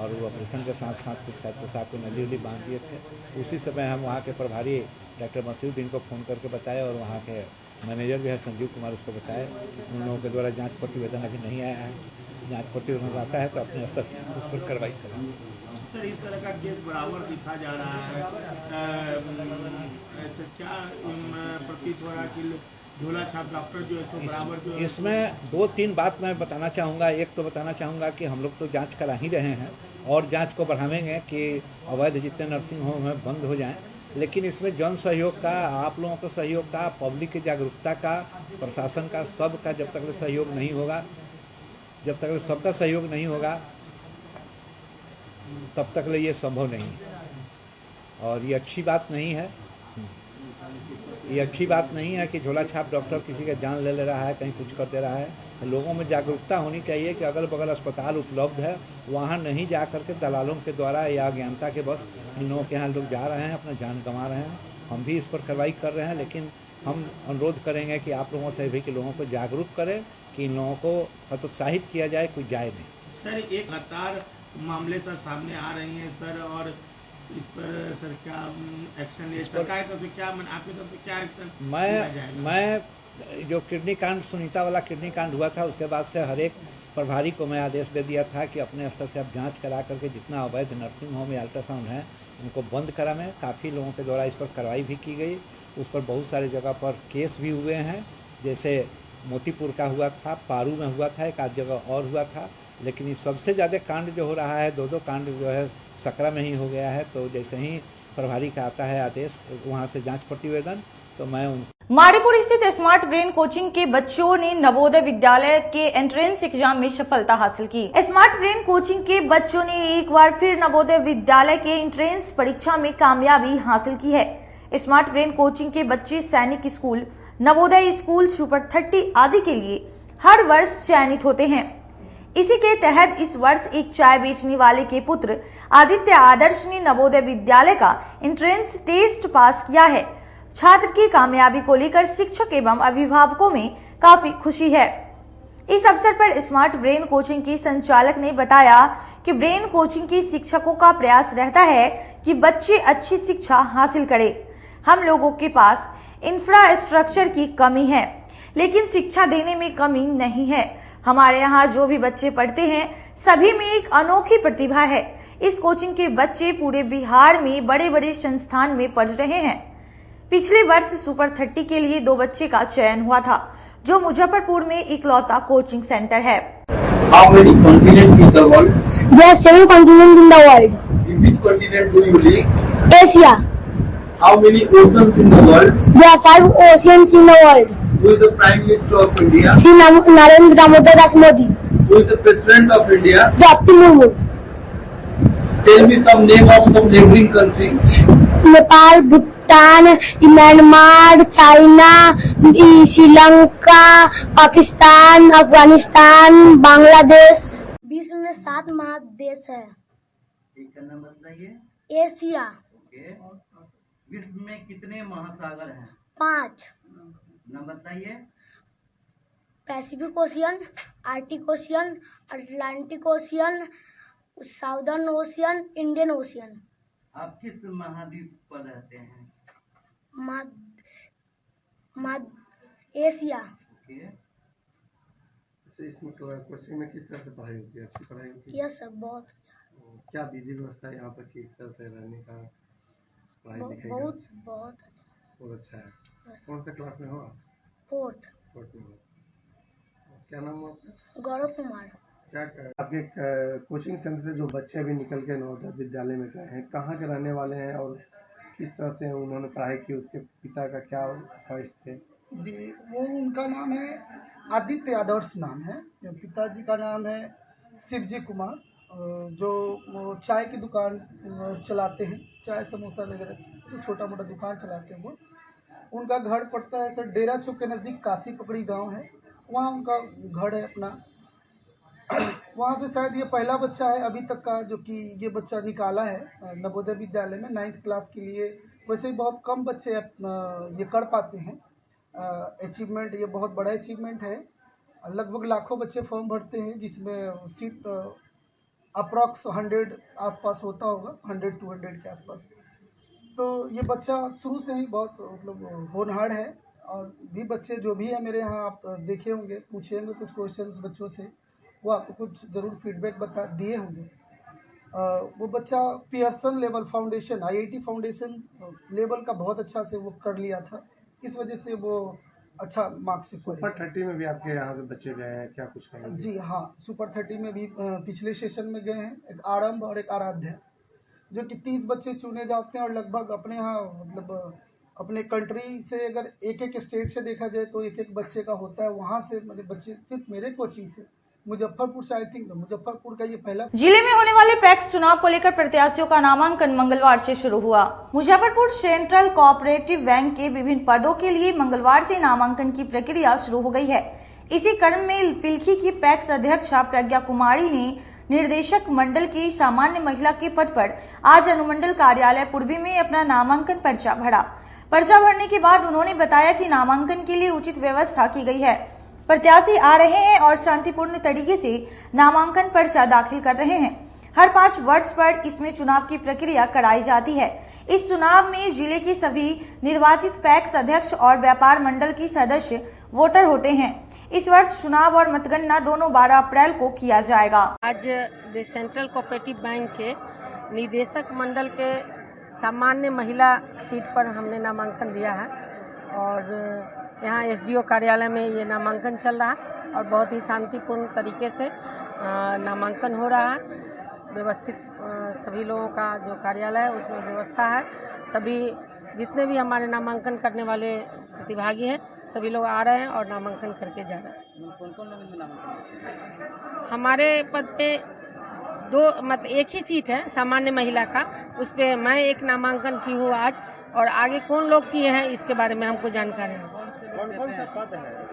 और वो ऑपरेशन के साथ साथ कुछ शायद पेशाब को नली उली बांध दिए थे। उसी समय हम वहाँ के प्रभारी डॉक्टर मसीउद्दीन को फ़ोन करके बताया और वहाँ के मैनेजर जो है संजीव कुमार उसको बताया कि उन लोगों के द्वारा जाँच प्रतिवेदन अभी नहीं आया है, जाँच प्रतिवेदन आता है तो अपने स्तर उस पर कार्रवाई करें। सर इस तरह का केस बराबर दिखा जा रहा है, ऐसा क्या प्रतीत हो रहा कि झोला छाप डॉक्टर जो है तो बराबर जो इसमें 2-3 बात मैं बताना चाहूँगा। एक तो बताना चाहूँगा कि हम लोग तो जांच करा ही रहे हैं और जांच को बढ़ावेंगे कि अवैध जितने नर्सिंग होम हैं बंद हो जाएं, लेकिन इसमें जन सहयोग का, आप लोगों का सहयोग का, पब्लिक की जागरूकता का, प्रशासन का, सबका जब तक सहयोग नहीं होगा, जब तक सबका सहयोग नहीं होगा तब तक ये संभव नहीं है। और ये अच्छी बात नहीं है, ये अच्छी बात नहीं है कि झोला छाप डॉक्टर किसी का जान ले रहा है, कहीं कुछ कर दे रहा है। तो लोगों में जागरूकता होनी चाहिए कि अगल बगल अस्पताल उपलब्ध है, वहाँ नहीं जा करके दलालों के द्वारा या अज्ञानता के बस इन लोगों के यहाँ लोग जा रहे हैं, अपना जान गंवा रहे हैं। हम भी इस पर कार्रवाई कर रहे हैं, लेकिन हम अनुरोध करेंगे कि आप लोगों से भी कि लोगों को जागरूक करें कि इन लोगों को हतोत्साहित किया जाए, कोई जाए नहीं। सर एक लगातार मामले सर सामने आ रही हैं सर, और इस पर सर क्या एक्शन ले सरकार तरफ से, क्या आपकी तरफ से क्या एक्शन? मैं जो किडनी कांड, सुनीता वाला किडनी कांड हुआ था उसके बाद से हर एक प्रभारी को मैं आदेश दे दिया था कि अपने स्तर से आप जांच करा करके जितना अवैध नर्सिंग होम या अल्ट्रासाउंड है उनको बंद करावें। काफ़ी लोगों के द्वारा इस पर कार्रवाई भी की गई, उस पर बहुत सारी जगह पर केस भी हुए हैं, जैसे मोतीपुर का हुआ था, पारू में हुआ था, एक आध जगह और हुआ था। लेकिन ये सबसे ज़्यादा कांड जो हो रहा है, दो कांड जो है सकरा में ही हो गया है। तो जैसे ही प्रभारी का आता है आदेश वहाँ से जांच प्रतिवेदन, तो मैं माड़ीपुर स्थित स्मार्ट ब्रेन कोचिंग के बच्चों ने नवोदय विद्यालय के एंट्रेंस एग्जाम में सफलता हासिल की। स्मार्ट ब्रेन कोचिंग के बच्चों ने एक बार फिर नवोदय विद्यालय के एंट्रेंस परीक्षा में कामयाबी हासिल की है। स्मार्ट ब्रेन कोचिंग के बच्चे सैनिक स्कूल, नवोदय स्कूल, सुपर 30 आदि के लिए हर वर्ष चयनित होते हैं। इसी के तहत इस वर्ष एक चाय बेचने वाले के पुत्र आदित्य आदर्श ने नवोदय विद्यालय का एंट्रेंस टेस्ट पास किया है। छात्र की कामयाबी को लेकर शिक्षक एवं अभिभावकों में काफी खुशी है। इस अवसर पर स्मार्ट ब्रेन कोचिंग की संचालक ने बताया कि ब्रेन कोचिंग की शिक्षकों का प्रयास रहता है कि बच्चे अच्छी शिक्षा हासिल करें। हम लोगों के पास इंफ्रास्ट्रक्चर की कमी है, लेकिन शिक्षा देने में कमी नहीं है। हमारे यहाँ जो भी बच्चे पढ़ते हैं सभी में एक अनोखी प्रतिभा है। इस कोचिंग के बच्चे पूरे बिहार में बड़े बड़े संस्थान में पढ़ रहे हैं। पिछले वर्ष सुपर 30 के लिए 2 बच्चे का चयन हुआ था, जो मुजफ्फरपुर में इकलौता कोचिंग सेंटर है। How many continents in the world? There are 7 continents in the world. In which continent do you live? Asia. How many oceans in the world? There are 5 oceans in the world. Who is the Prime Minister of India? Shri Narendra Damodar Das Modi. Who is the President of India? Draupadi Murmu. Tell me some name of some neighboring countries. Nepal, Bhutan, Myanmar, China, Sri Lanka, Pakistan, Afghanistan, Bangladesh. विश्व में 7 महादेश है। एक का नाम बताइए। Asia. विश्व में कितने महासागर हैं? 5। नाम बताइए। Pacific ocean, Arctic ocean, Atlantic ocean, southern ocean, Indian ocean. आप किस महाद्वीप पर रहते हैं? एशिया। इसमें कोचिंग में किस तरह से पढ़ाई होती है? अच्छी पढ़ाई होती है? यस सर, बहुत अच्छा। क्या विधि व्यवस्था है यहाँ पर किस तरह से रहने का, पढ़ाई लिखाई का? बहुत अच्छा। बहुत अच्छा है। कौन सा क्लास में हो आप? 4th में हो। क्या नाम है आपका? गौरव कुमार। क्या आपके कोचिंग सेंटर से जो बच्चे अभी निकल के नवोदय विद्यालय में गए हैं, कहाँ के रहने वाले हैं और किस तरह से उन्होंने पढ़ाई की? उसके पिता का क्या ख्वाहिश थे? जी, वो उनका नाम है आदित्य आदर्श नाम है। पिताजी का नाम है शिवजी कुमार, जो चाय की दुकान चलाते हैं, चाय समोसा वगैरह तो छोटा मोटा दुकान चलाते हैं वो। उनका घर पड़ता है सर डेरा चौक के नज़दीक काशी पकड़ी गांव है, वहाँ उनका घर है अपना। वहाँ से शायद ये पहला बच्चा है अभी तक का जो कि ये बच्चा निकाला है नवोदय विद्यालय में 9th क्लास के लिए। वैसे ही बहुत कम बच्चे ये कर पाते हैं अचीवमेंट, ये बहुत बड़ा अचीवमेंट है। लगभग लाखों बच्चे फॉर्म भरते हैं जिसमें सीट अप्रॉक्स 100 आसपास होता होगा, 100-200 के आसपास। तो ये बच्चा शुरू से ही बहुत मतलब होनहार है। और भी बच्चे जो भी है मेरे यहाँ आप देखे होंगे, पूछे होंगे कुछ क्वेश्चंस बच्चों से, वो आपको कुछ ज़रूर फीडबैक बता दिए होंगे। वो बच्चा Pearson level foundation, IIT foundation level का बहुत अच्छा से वो कर लिया था, इस वजह से वो अच्छा मार्क्स से सुपर 30 में भी आपके यहाँ से बच्चे गए हैं क्या? कुछ नहीं? जी हाँ, सुपर 30 में भी पिछले सेशन में गए हैं, एक आरंभ और एक आराध्या, जो कि 30 बच्चे चुने जाते हैं। और लगभग अपने यहाँ मतलब अपने कंट्री से अगर एक स्टेट से देखा जाए तो एक बच्चे का होता है। वहाँ से मेरे बच्चे सिर्फ मेरे कोचिंग से मुजफ्फरपुर से, आई थिंक मुजफ्फरपुर का ये पहला। जिले में होने वाले पैक्स चुनाव को लेकर प्रत्याशियों का नामांकन मंगलवार से शुरू हुआ। मुजफ्फरपुर सेंट्रल कोऑपरेटिव बैंक के विभिन्न पदों के लिए मंगलवार से नामांकन की प्रक्रिया शुरू हो गई है। इसी क्रम में पिलखी की पैक्स अध्यक्षा प्रज्ञा कुमारी ने निर्देशक मंडल की सामान्य महिला के पद पर आज अनुमंडल कार्यालय पूर्वी में अपना नामांकन पर्चा भरा। पर्चा भरने के बाद उन्होंने बताया कि नामांकन के लिए उचित व्यवस्था की गई है। प्रत्याशी आ रहे हैं और शांतिपूर्ण तरीके से नामांकन पर्चा दाखिल कर रहे हैं। हर 5 वर्ष पर इसमें चुनाव की प्रक्रिया कराई जाती है। इस चुनाव में जिले की सभी निर्वाचित पैक्स अध्यक्ष और व्यापार मंडल की सदस्य वोटर होते हैं। इस वर्ष चुनाव और मतगणना दोनों 12 अप्रैल को किया जाएगा। आज सेंट्रल कोऑपरेटिव बैंक के निदेशक मंडल के सामान्य महिला सीट पर हमने नामांकन दिया है और यहाँ SDO कार्यालय में ये नामांकन चल रहा है और बहुत ही शांतिपूर्ण तरीके से नामांकन हो रहा है। व्यवस्थित सभी लोगों का जो कार्यालय है उसमें व्यवस्था है। सभी जितने भी हमारे नामांकन करने वाले प्रतिभागी हैं सभी लोग आ रहे हैं और नामांकन करके जा रहे हैं। कौन-कौन लोग इनमें नामांकन? हमारे पद पे 2 मतलब एक ही सीट है सामान्य महिला का, उस पर मैं एक नामांकन की हूँ आज और आगे कौन लोग किए हैं इसके बारे में हमको जानकारी है। कौन सा पद है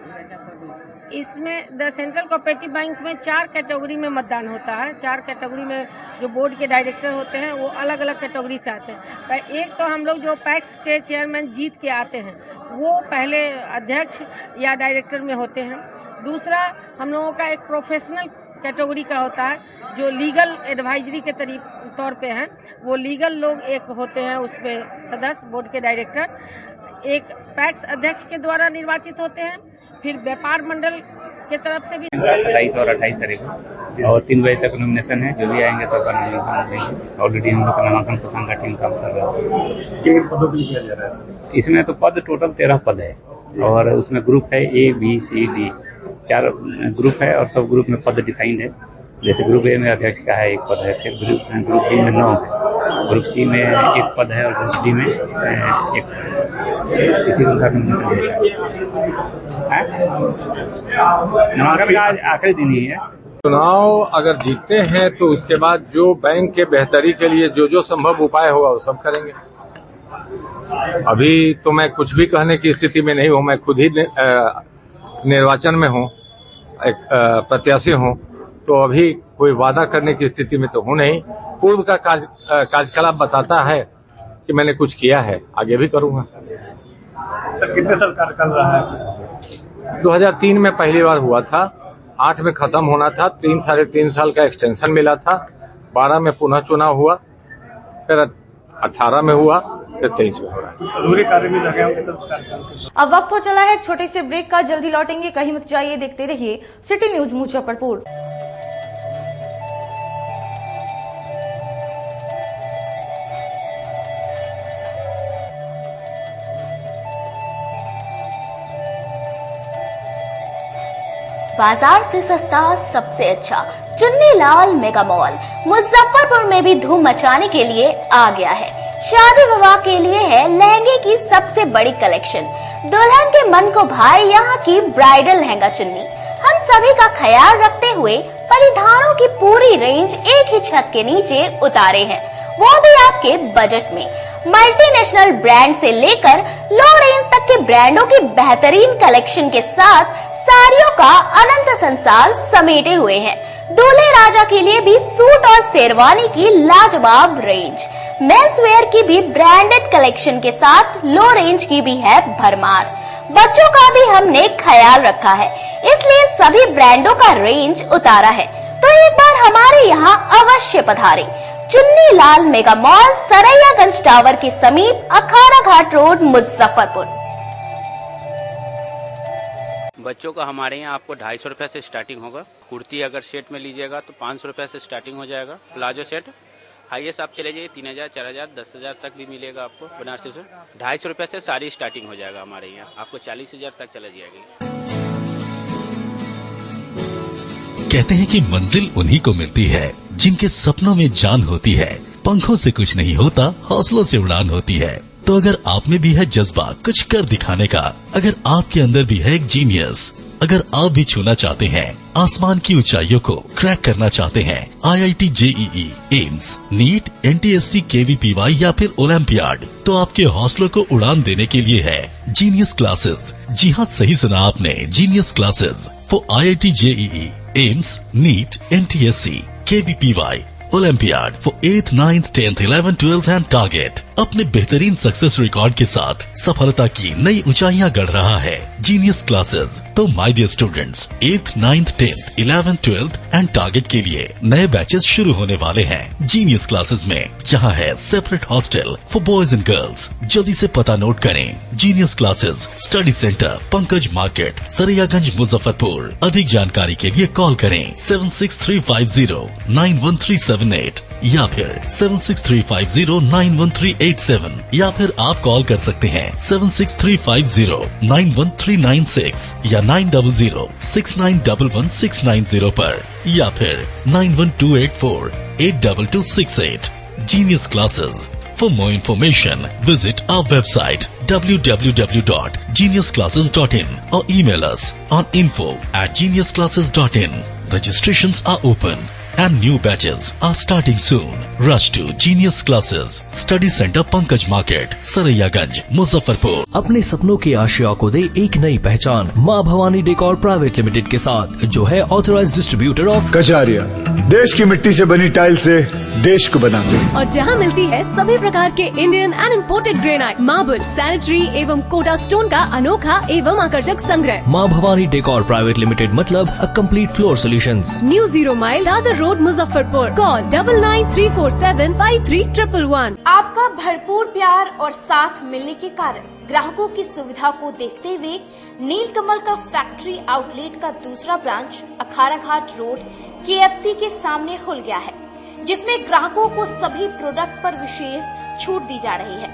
इसमें? द सेंट्रल कोऑपरेटिव बैंक में 4 कैटेगरी में मतदान होता है। 4 कैटेगरी में जो बोर्ड के डायरेक्टर होते हैं वो अलग अलग कैटेगरी से आते हैं। एक तो हम लोग जो पैक्स के चेयरमैन जीत के आते हैं वो पहले अध्यक्ष या डायरेक्टर में होते हैं। दूसरा हम लोगों का एक प्रोफेशनल कैटेगरी का होता है जो लीगल एडवाइजरी के तौर पे हैं। वो लीगल लोग एक होते हैं, उस पे सदस्य बोर्ड के डायरेक्टर एक पैक्स अध्यक्ष के द्वारा निर्वाचित होते हैं। फिर व्यापार मंडल के तरफ से भी 27 और 28 तारीख को और 3 बजे तक नॉमिनेशन है। जो भी आएंगे सबका नामांकन देंगे। ऑलरेडी हम लोग का नामांकन प्रसंग का टीम काम कर रहा है। कितने पदों के लिए किया जा रहा है? इसमें तो पद टोटल 13 पद है और उसमें ग्रुप है A, B, C, D 4 group है और सब ग्रुप में पद डिफाइंड है। जैसे ग्रुप A में अध्यक्ष का है 1 पद है, फिर ग्रुप B में 9 है, ग्रुप C में 1 पद है और ग्रुप D में 1 पद है। इसी के अनुसार नामांकन का आज आखिरी दिन ही है। चुनाव अगर जीतते हैं तो उसके बाद जो बैंक के बेहतरी के लिए जो संभव उपाय होगा वो सब करेंगे। अभी तो मैं कुछ भी कहने की स्थिति में नहीं हूँ। मैं खुद ही निर्वाचन में हूँ, एक प्रत्याशी हूँ, तो अभी कोई वादा करने की स्थिति में तो हूँ नहीं। पूर्व का कार्यकलाप बताता है कि मैंने कुछ किया है, आगे भी करूँगा। सर कितने साल कार्यकाल रहा है? 2003 में पहली बार हुआ था, 8 में खत्म होना था, 3-3.5 साल का एक्सटेंशन मिला था, 12 में पुनः चुनाव हुआ, फिर 18 में हुआ, फिर 23 में हो रहा है। अधूरे कार्य में लगे होंगे सब कार्यकाल। अब वक्त हो चला है एक छोटे से ब्रेक का, जल्दी लौटेंगे, कहीं मत जाइए, देखते रहिए सिटी न्यूज मुजफ्फरपुर। बाजार से सस्ता सबसे अच्छा चुन्नी लाल मेगा मॉल मुजफ्फरपुर में भी धूम मचाने के लिए आ गया है। शादी विवाह के लिए है लहंगे की सबसे बड़ी कलेक्शन। दुल्हन के मन को भाए यहाँ की ब्राइडल लहंगा चुन्नी। हम सभी का ख्याल रखते हुए परिधानों की पूरी रेंज एक ही छत के नीचे उतारे हैं, वो भी आपके बजट में। मल्टीनेशनल ब्रांड से लेकर लो रेंज तक के ब्रांडों की बेहतरीन कलेक्शन के साथ साड़ियों का अनंत संसार समेटे हुए हैं। दूल्हे राजा के लिए भी सूट और शेरवानी की लाजवाब रेंज, मेंस वेयर की भी ब्रांडेड कलेक्शन के साथ लो रेंज की भी है भरमार। बच्चों का भी हमने ख्याल रखा है, इसलिए सभी ब्रांडों का रेंज उतारा है। तो एक बार हमारे यहाँ अवश्य पधारें। Chunni Lal mega mall, Saraiyaganj tower के समीप, अखाड़ा घाट रोड, मुजफ्फरपुर। बच्चों का हमारे यहाँ आपको 250 रुपए से स्टार्टिंग होगा। कुर्ती अगर सेट में लीजिएगा तो 500 रुपए से स्टार्टिंग हो जाएगा। प्लाजो सेट हाईएस्ट आप चले जाइए 3000, 4000, 10,000 तक भी मिलेगा आपको बनारसी से। 250 रुपए से सारी स्टार्टिंग हो जाएगा हमारे यहाँ, आपको 40,000 तक चला जाएगी। कहते हैं कि मंजिल उन्हीं को मिलती है जिनके सपनों में जान होती है। पंखों से कुछ नहीं होता, हौसलों से उड़ान होती है। तो अगर आप में भी है जज्बा कुछ कर दिखाने का, अगर आपके अंदर भी है एक जीनियस, अगर आप भी छूना चाहते हैं आसमान की ऊंचाइयों को, क्रैक करना चाहते हैं IIT JEE, AIIMS, NEET, NTSC, KVPY या फिर ओलंपियाड, तो आपके हौसलों को उड़ान देने के लिए है जीनियस क्लासेस। जी हाँ, सही सुना आपने, Genius Classes for IIT JEE, AIIMS, NEET, NTSC, KVPY, Olympiad for 8th, 9th, 10th, 11th, 12th and target. अपने बेहतरीन सक्सेस रिकॉर्ड के साथ सफलता की नई ऊंचाइयां गढ़ रहा है जीनियस क्लासेस। तो my dear students, 8th, 9th, 10th, 11th, 12th and target के लिए नए बैचेस शुरू होने वाले हैं जीनियस क्लासेस में, जहां है separate hostel for boys and girls. जल्दी से पता नोट करें, Genius Classes, study centre, Pankaj Market, Saraiyaganj, Muzaffarpur. अधिक जानकारी के लिए कॉल करें 7635091378 या फिर 7635091387 या फिर आप कॉल कर सकते हैं 7635091396 या 9006911690 पर या फिर 9128482268। Genius Classes. For more information, visit our website www.geniusclasses.in or email us on info@geniusclasses.in. Registrations are open and new batches are starting soon. Rush to Genius Classes, Study Center, Pankaj Market, Saraiyaganj, Muzaffarpur. अपने सपनों की आशिया को दे एक नई पहचान माँ Bhavani decor private limited के साथ, जो है ऑथराइज्ड डिस्ट्रीब्यूटर ऑफ कजारिया। देश की मिट्टी से बनी टाइल से देश को बनाते हैं। और जहां मिलती है सभी प्रकार के Indian and imported granite, marble, sanitary एवं कोटा स्टोन का अनोखा एवं आकर्षक संग्रह। माँ भवानी डेकोर प्राइवेट लिमिटेड मतलब a complete floor solutions. New 0 mile Dadar road, Muzaffarpur. Call 9934753111। आपका भरपूर प्यार और साथ मिलने के कारण ग्राहकों की सुविधा को देखते हुए नीलकमल का फैक्ट्री आउटलेट का दूसरा ब्रांच अखाड़ा घाट रोड KFC के सामने खुल गया है, जिसमें ग्राहकों को सभी प्रोडक्ट पर विशेष छूट दी जा रही है।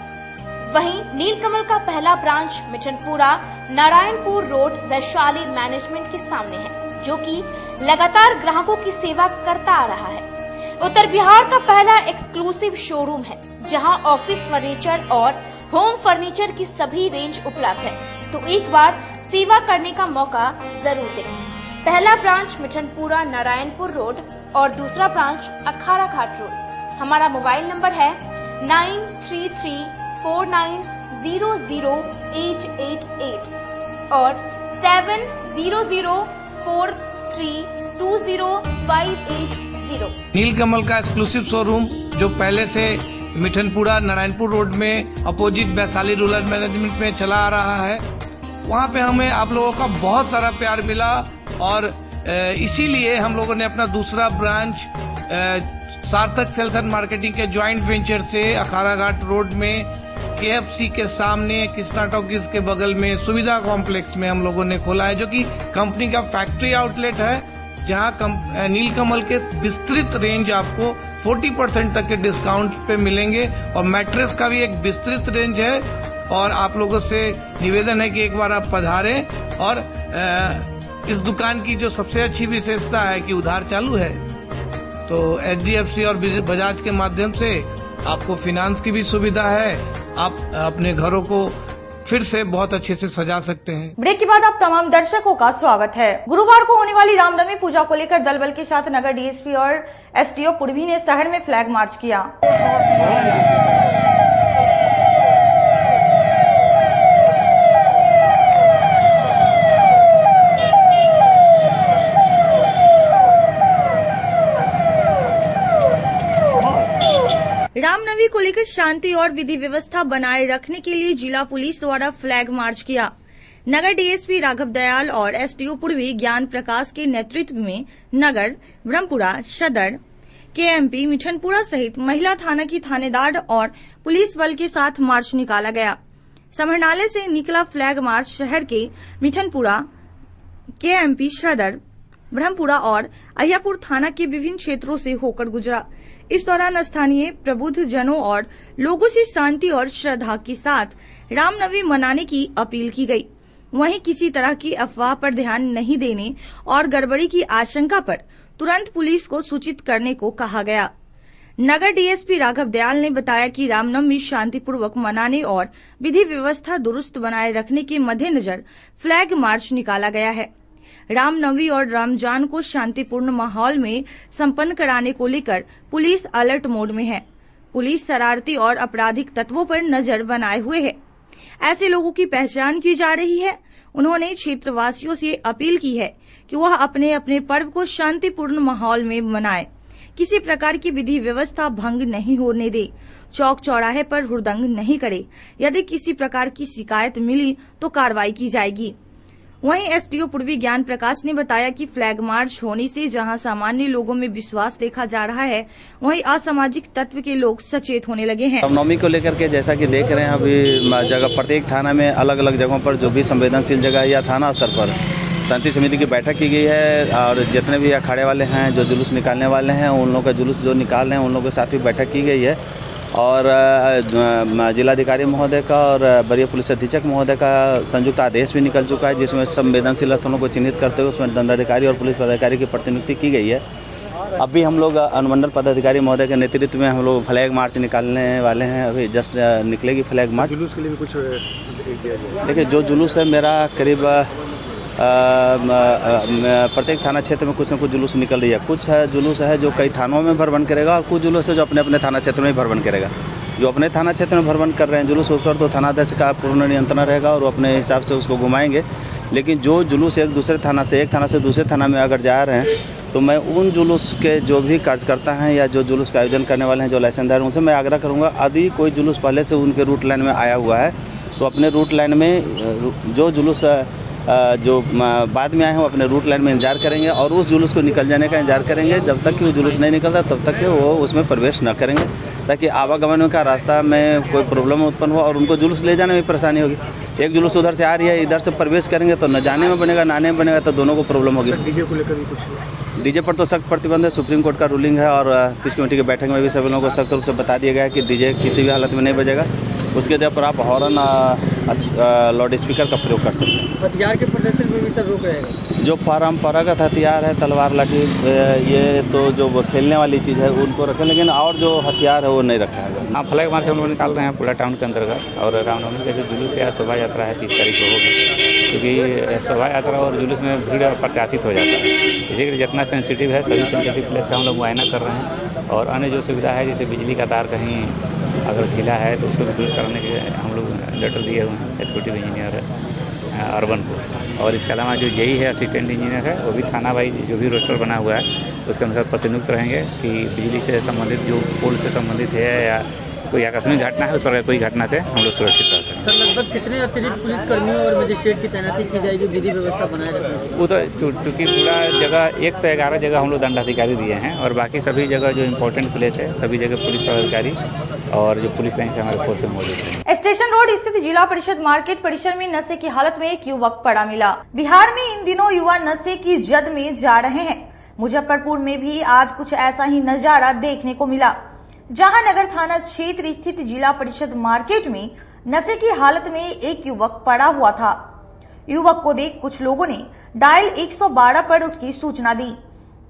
वहीं नीलकमल का पहला branch Mithanpura Narayanpur road Vaishali management के सामने है, जो कि लगातार ग्राहकों की सेवा करता आ रहा है। उत्तर बिहार का पहला एक्सक्लूसिव शोरूम है, जहां ऑफिस फर्नीचर और होम फर्नीचर की सभी रेंज उपलब्ध है। तो एक बार सेवा करने का मौका जरूर दें। पहला ब्रांच मिठनपुरा नारायणपुर रोड और दूसरा ब्रांच अखाड़ा घाट रोड। हमारा मोबाइल नंबर है 9334900888 और 7004320580। नीलकमल का एक्सक्लूसिव शोरूम जो पहले से मिठनपुरा नारायणपुर रोड में अपोजिट वैशाली रूरल मैनेजमेंट में चला आ रहा है, वहाँ पे हमें आप लोगों का बहुत सारा प्यार मिला और इसीलिए हम लोगों ने अपना दूसरा ब्रांच सार्थक सेल्स एंड मार्केटिंग के ज्वाइंट वेंचर से अखाड़ा घाट रोड में KFC के सामने कृष्णा टॉकीज के बगल में सुविधा कॉम्प्लेक्स में हम लोगों ने खोला है, जो कि कंपनी का फैक्ट्री आउटलेट है, जहां नीलकमल के विस्तृत रेंज आपको 40% तक के डिस्काउंट पे मिलेंगे और मैट्रेस का भी एक विस्तृत रेंज है। और आप लोगों से निवेदन है कि एक बार आप पधारें। और इस दुकान की जो सबसे अच्छी विशेषता है कि उधार चालू है, तो HDFC और बजाज के माध्यम से आपको फिनांस की भी सुविधा है। आप अपने घरों को फिर से बहुत अच्छे से सजा सकते हैं। ब्रेक के बाद आप तमाम दर्शकों का स्वागत है। गुरुवार को होने वाली रामनवमी पूजा को लेकर दलबल के साथ नगर DSP और SDO पूर्वी ने शहर में फ्लैग मार्च किया। केएमपी को लेकर शांति और विधि व्यवस्था बनाए रखने के लिए जिला पुलिस द्वारा फ्लैग मार्च किया। नगर डीएसपी राघव दयाल और एसडीओ पूर्वी ज्ञान प्रकाश के नेतृत्व में नगर, ब्रह्मपुरा, सदर, केएमपी, मिठनपुरा सहित महिला थाना की थानेदार और पुलिस बल के साथ मार्च निकाला गया। समाहरणालय से निकला फ्लैग मार्च शहर के मिठनपुरा, केएमपी, सदर, ब्रह्मपुरा और अहियापुर थाना के विभिन्न क्षेत्रों से होकर गुजरा। इस दौरान स्थानीय प्रबुद्ध जनों और लोगों से शांति और श्रद्धा के साथ रामनवमी मनाने की अपील की गई। वहीं किसी तरह की अफवाह पर ध्यान नहीं देने और गड़बड़ी की आशंका पर तुरंत पुलिस को सूचित करने को कहा गया। नगर डीएसपी राघव दयाल ने बताया कि रामनवमी शांतिपूर्वक मनाने और विधि व्यवस्था दुरुस्त बनाए रखने के मद्देनजर फ्लैग मार्च निकाला गया है। रामनवमी और रमजान को शांतिपूर्ण माहौल में संपन्न कराने को लेकर पुलिस अलर्ट मोड में है। पुलिस शरारती और आपराधिक तत्वों पर नजर बनाए हुए है। ऐसे लोगों की पहचान की जा रही है। उन्होंने क्षेत्रवासियों से अपील की है कि वह अपने अपने पर्व को शांतिपूर्ण माहौल में मनाएं। किसी प्रकार की विधि व्यवस्था भंग नहीं होने दे। चौक चौराहे पर हुड़दंग नहीं करे। यदि किसी प्रकार की शिकायत मिली तो कार्रवाई की जाएगी। वहीं एसडीओ पूर्वी ज्ञान प्रकाश ने बताया कि फ्लैग मार्च होने से जहां सामान्य लोगों में विश्वास देखा जा रहा है, वहीं असामाजिक तत्व के लोग सचेत होने लगे हैं। रामनवमी को लेकर के जैसा कि देख रहे हैं, अभी जगह प्रत्येक थाना में अलग अलग जगहों पर जो भी संवेदनशील जगह है या थाना स्तर पर शांति समिति की बैठक की गई है और जितने भी अखाड़े वाले हैं, जो जुलूस निकालने वाले हैं, उन लोगों का जुलूस जो निकाल रहे हैं उन लोगों के साथ भी बैठक की गई है और जिलाधिकारी महोदय का और वरीय पुलिस अधीक्षक महोदय का संयुक्त आदेश भी निकल चुका है, जिसमें संवेदनशील स्थलों को चिन्हित करते हुए उसमें दंडाधिकारी और पुलिस पदाधिकारी की प्रतिनियुक्ति की गई है। अभी हम लोग अनुमंडल पदाधिकारी महोदय के नेतृत्व में हम लोग फ्लैग मार्च निकालने वाले हैं। अभी जस्ट निकलेगी फ्लैग मार्च। जुलूस के लिए भी कुछ देखिए, जो जुलूस है मेरा करीब प्रत्येक थाना क्षेत्र में कुछ न कुछ जुलूस निकल रही है। कुछ है जुलूस है जो कई थानों में भरबन करेगा और कुछ जुलूस है जो अपने अपने थाना क्षेत्र में ही भरबन करेगा। जो अपने थाना क्षेत्र में भरबन कर रहे हैं जुलूस ऊपर तो थानाध्यक्ष का पूर्ण नियंत्रण रहेगा और वो अपने हिसाब से उसको घुमाएंगे। लेकिन जो जुलूस एक थाना से दूसरे थाना में अगर जा रहे हैं तो मैं उन जुलूस के जो भी कार्यकर्ता हैं या जो जुलूस का आयोजन करने वाले हैं, जो लाइसेंसदार हैं, उनसे मैं आग्रह करूँगा, यदि कोई जुलूस पहले से उनके रूट लाइन में आया हुआ है तो अपने रूट लाइन में जो जुलूस जो बाद में आए हैं वो अपने रूट लाइन में इंतजार करेंगे और उस जुलूस को निकल जाने का इंतजार करेंगे। जब तक कि वो जुलूस नहीं निकलता तब तक कि वो उसमें प्रवेश न करेंगे, ताकि आवागमन का रास्ता में कोई प्रॉब्लम उत्पन्न हो और उनको जुलूस ले जाने में परेशानी होगी। एक जुलूस उधर से आ रही है, इधर से प्रवेश करेंगे तो न जाने में बनेगा, ना आने में बनेगा, तो दोनों को प्रॉब्लम होगी। डीजे को लेकर भी कुछ? डीजे पर तो सख्त प्रतिबंध है, सुप्रीम कोर्ट का रूलिंग है और पीस कमेटी की बैठक में भी सभी लोगों को सख्त रूप से बता दिया गया है कि डीजे किसी भी हालत में नहीं बजेगा। उसके जगह पर आप हॉर्न, लाउड स्पीकर का प्रयोग कर सकते हैं। हथियार के प्रदर्शन में भी सर रोक रहेगा? जो परंपरागत हथियार है, तलवार, लाठी, ये तो जो खेलने वाली चीज़ है उनको रखें, लेकिन और जो हथियार है वो नहीं रखा है। हाँ, फ्लैग मार्च हम लोग निकाल रहे हैं पूरा टाउन के अंतर्गत और रामनवमी से जो जुलूस या शोभा यात्रा है 30 तारीख को होगी, क्योंकि शोभा यात्रा और जुलूस में भीड़ प्रत्याशित हो जाता है। इसी के लिए जितना सेंसिटिव है सभी सेंसिटिव प्लेस का हम लोग मुआयना कर रहे हैं और अन्य जो सुविधा है जैसे बिजली का तार कहीं अगर ढीला है तो उसको दुरुस्त कराने के हम लोग लेटर दिए हुए हैं एग्जीक्यूटिव इंजीनियर अर्बन को। और इसके अलावा जो जेई है असिस्टेंट इंजीनियर है वो भी थाना वाइज जो भी रोस्टर बना हुआ है उसके अनुसार प्रतिनियुक्त रहेंगे कि बिजली से संबंधित जो पोल से संबंधित है या कोई आकस्मिक घटना है उस पर कोई घटना से हम लोग सुरक्षित रह सकें। सर, लगभग कितने अतिरिक्त पुलिसकर्मियों और मजिस्ट्रेट की तैनाती की जाएगी विधि व्यवस्था बनाए रखने के लिए? वो तो चूँकि पूरा जगह 1 से 11 जगह हम लोग दंडाधिकारी दिए हैं और बाकी सभी जगह जो इम्पोर्टेंट प्लेस है सभी जगह पुलिस पदाधिकारी और जो पुलिस लाइन से हमारे फोर्स मौजूद है। स्टेशन रोड स्थित जिला परिषद मार्केट परिसर में नशे की हालत में एक युवक पड़ा मिला। बिहार में इन दिनों युवा नशे की जद में जा रहे हैं। मुजफ्फरपुर में भी आज कुछ ऐसा ही नजारा देखने को मिला, जहां नगर थाना क्षेत्र स्थित जिला परिषद मार्केट में नशे की हालत में एक युवक पड़ा हुआ था। युवक को देख कुछ लोगों ने डायल 112 पर उसकी सूचना दी,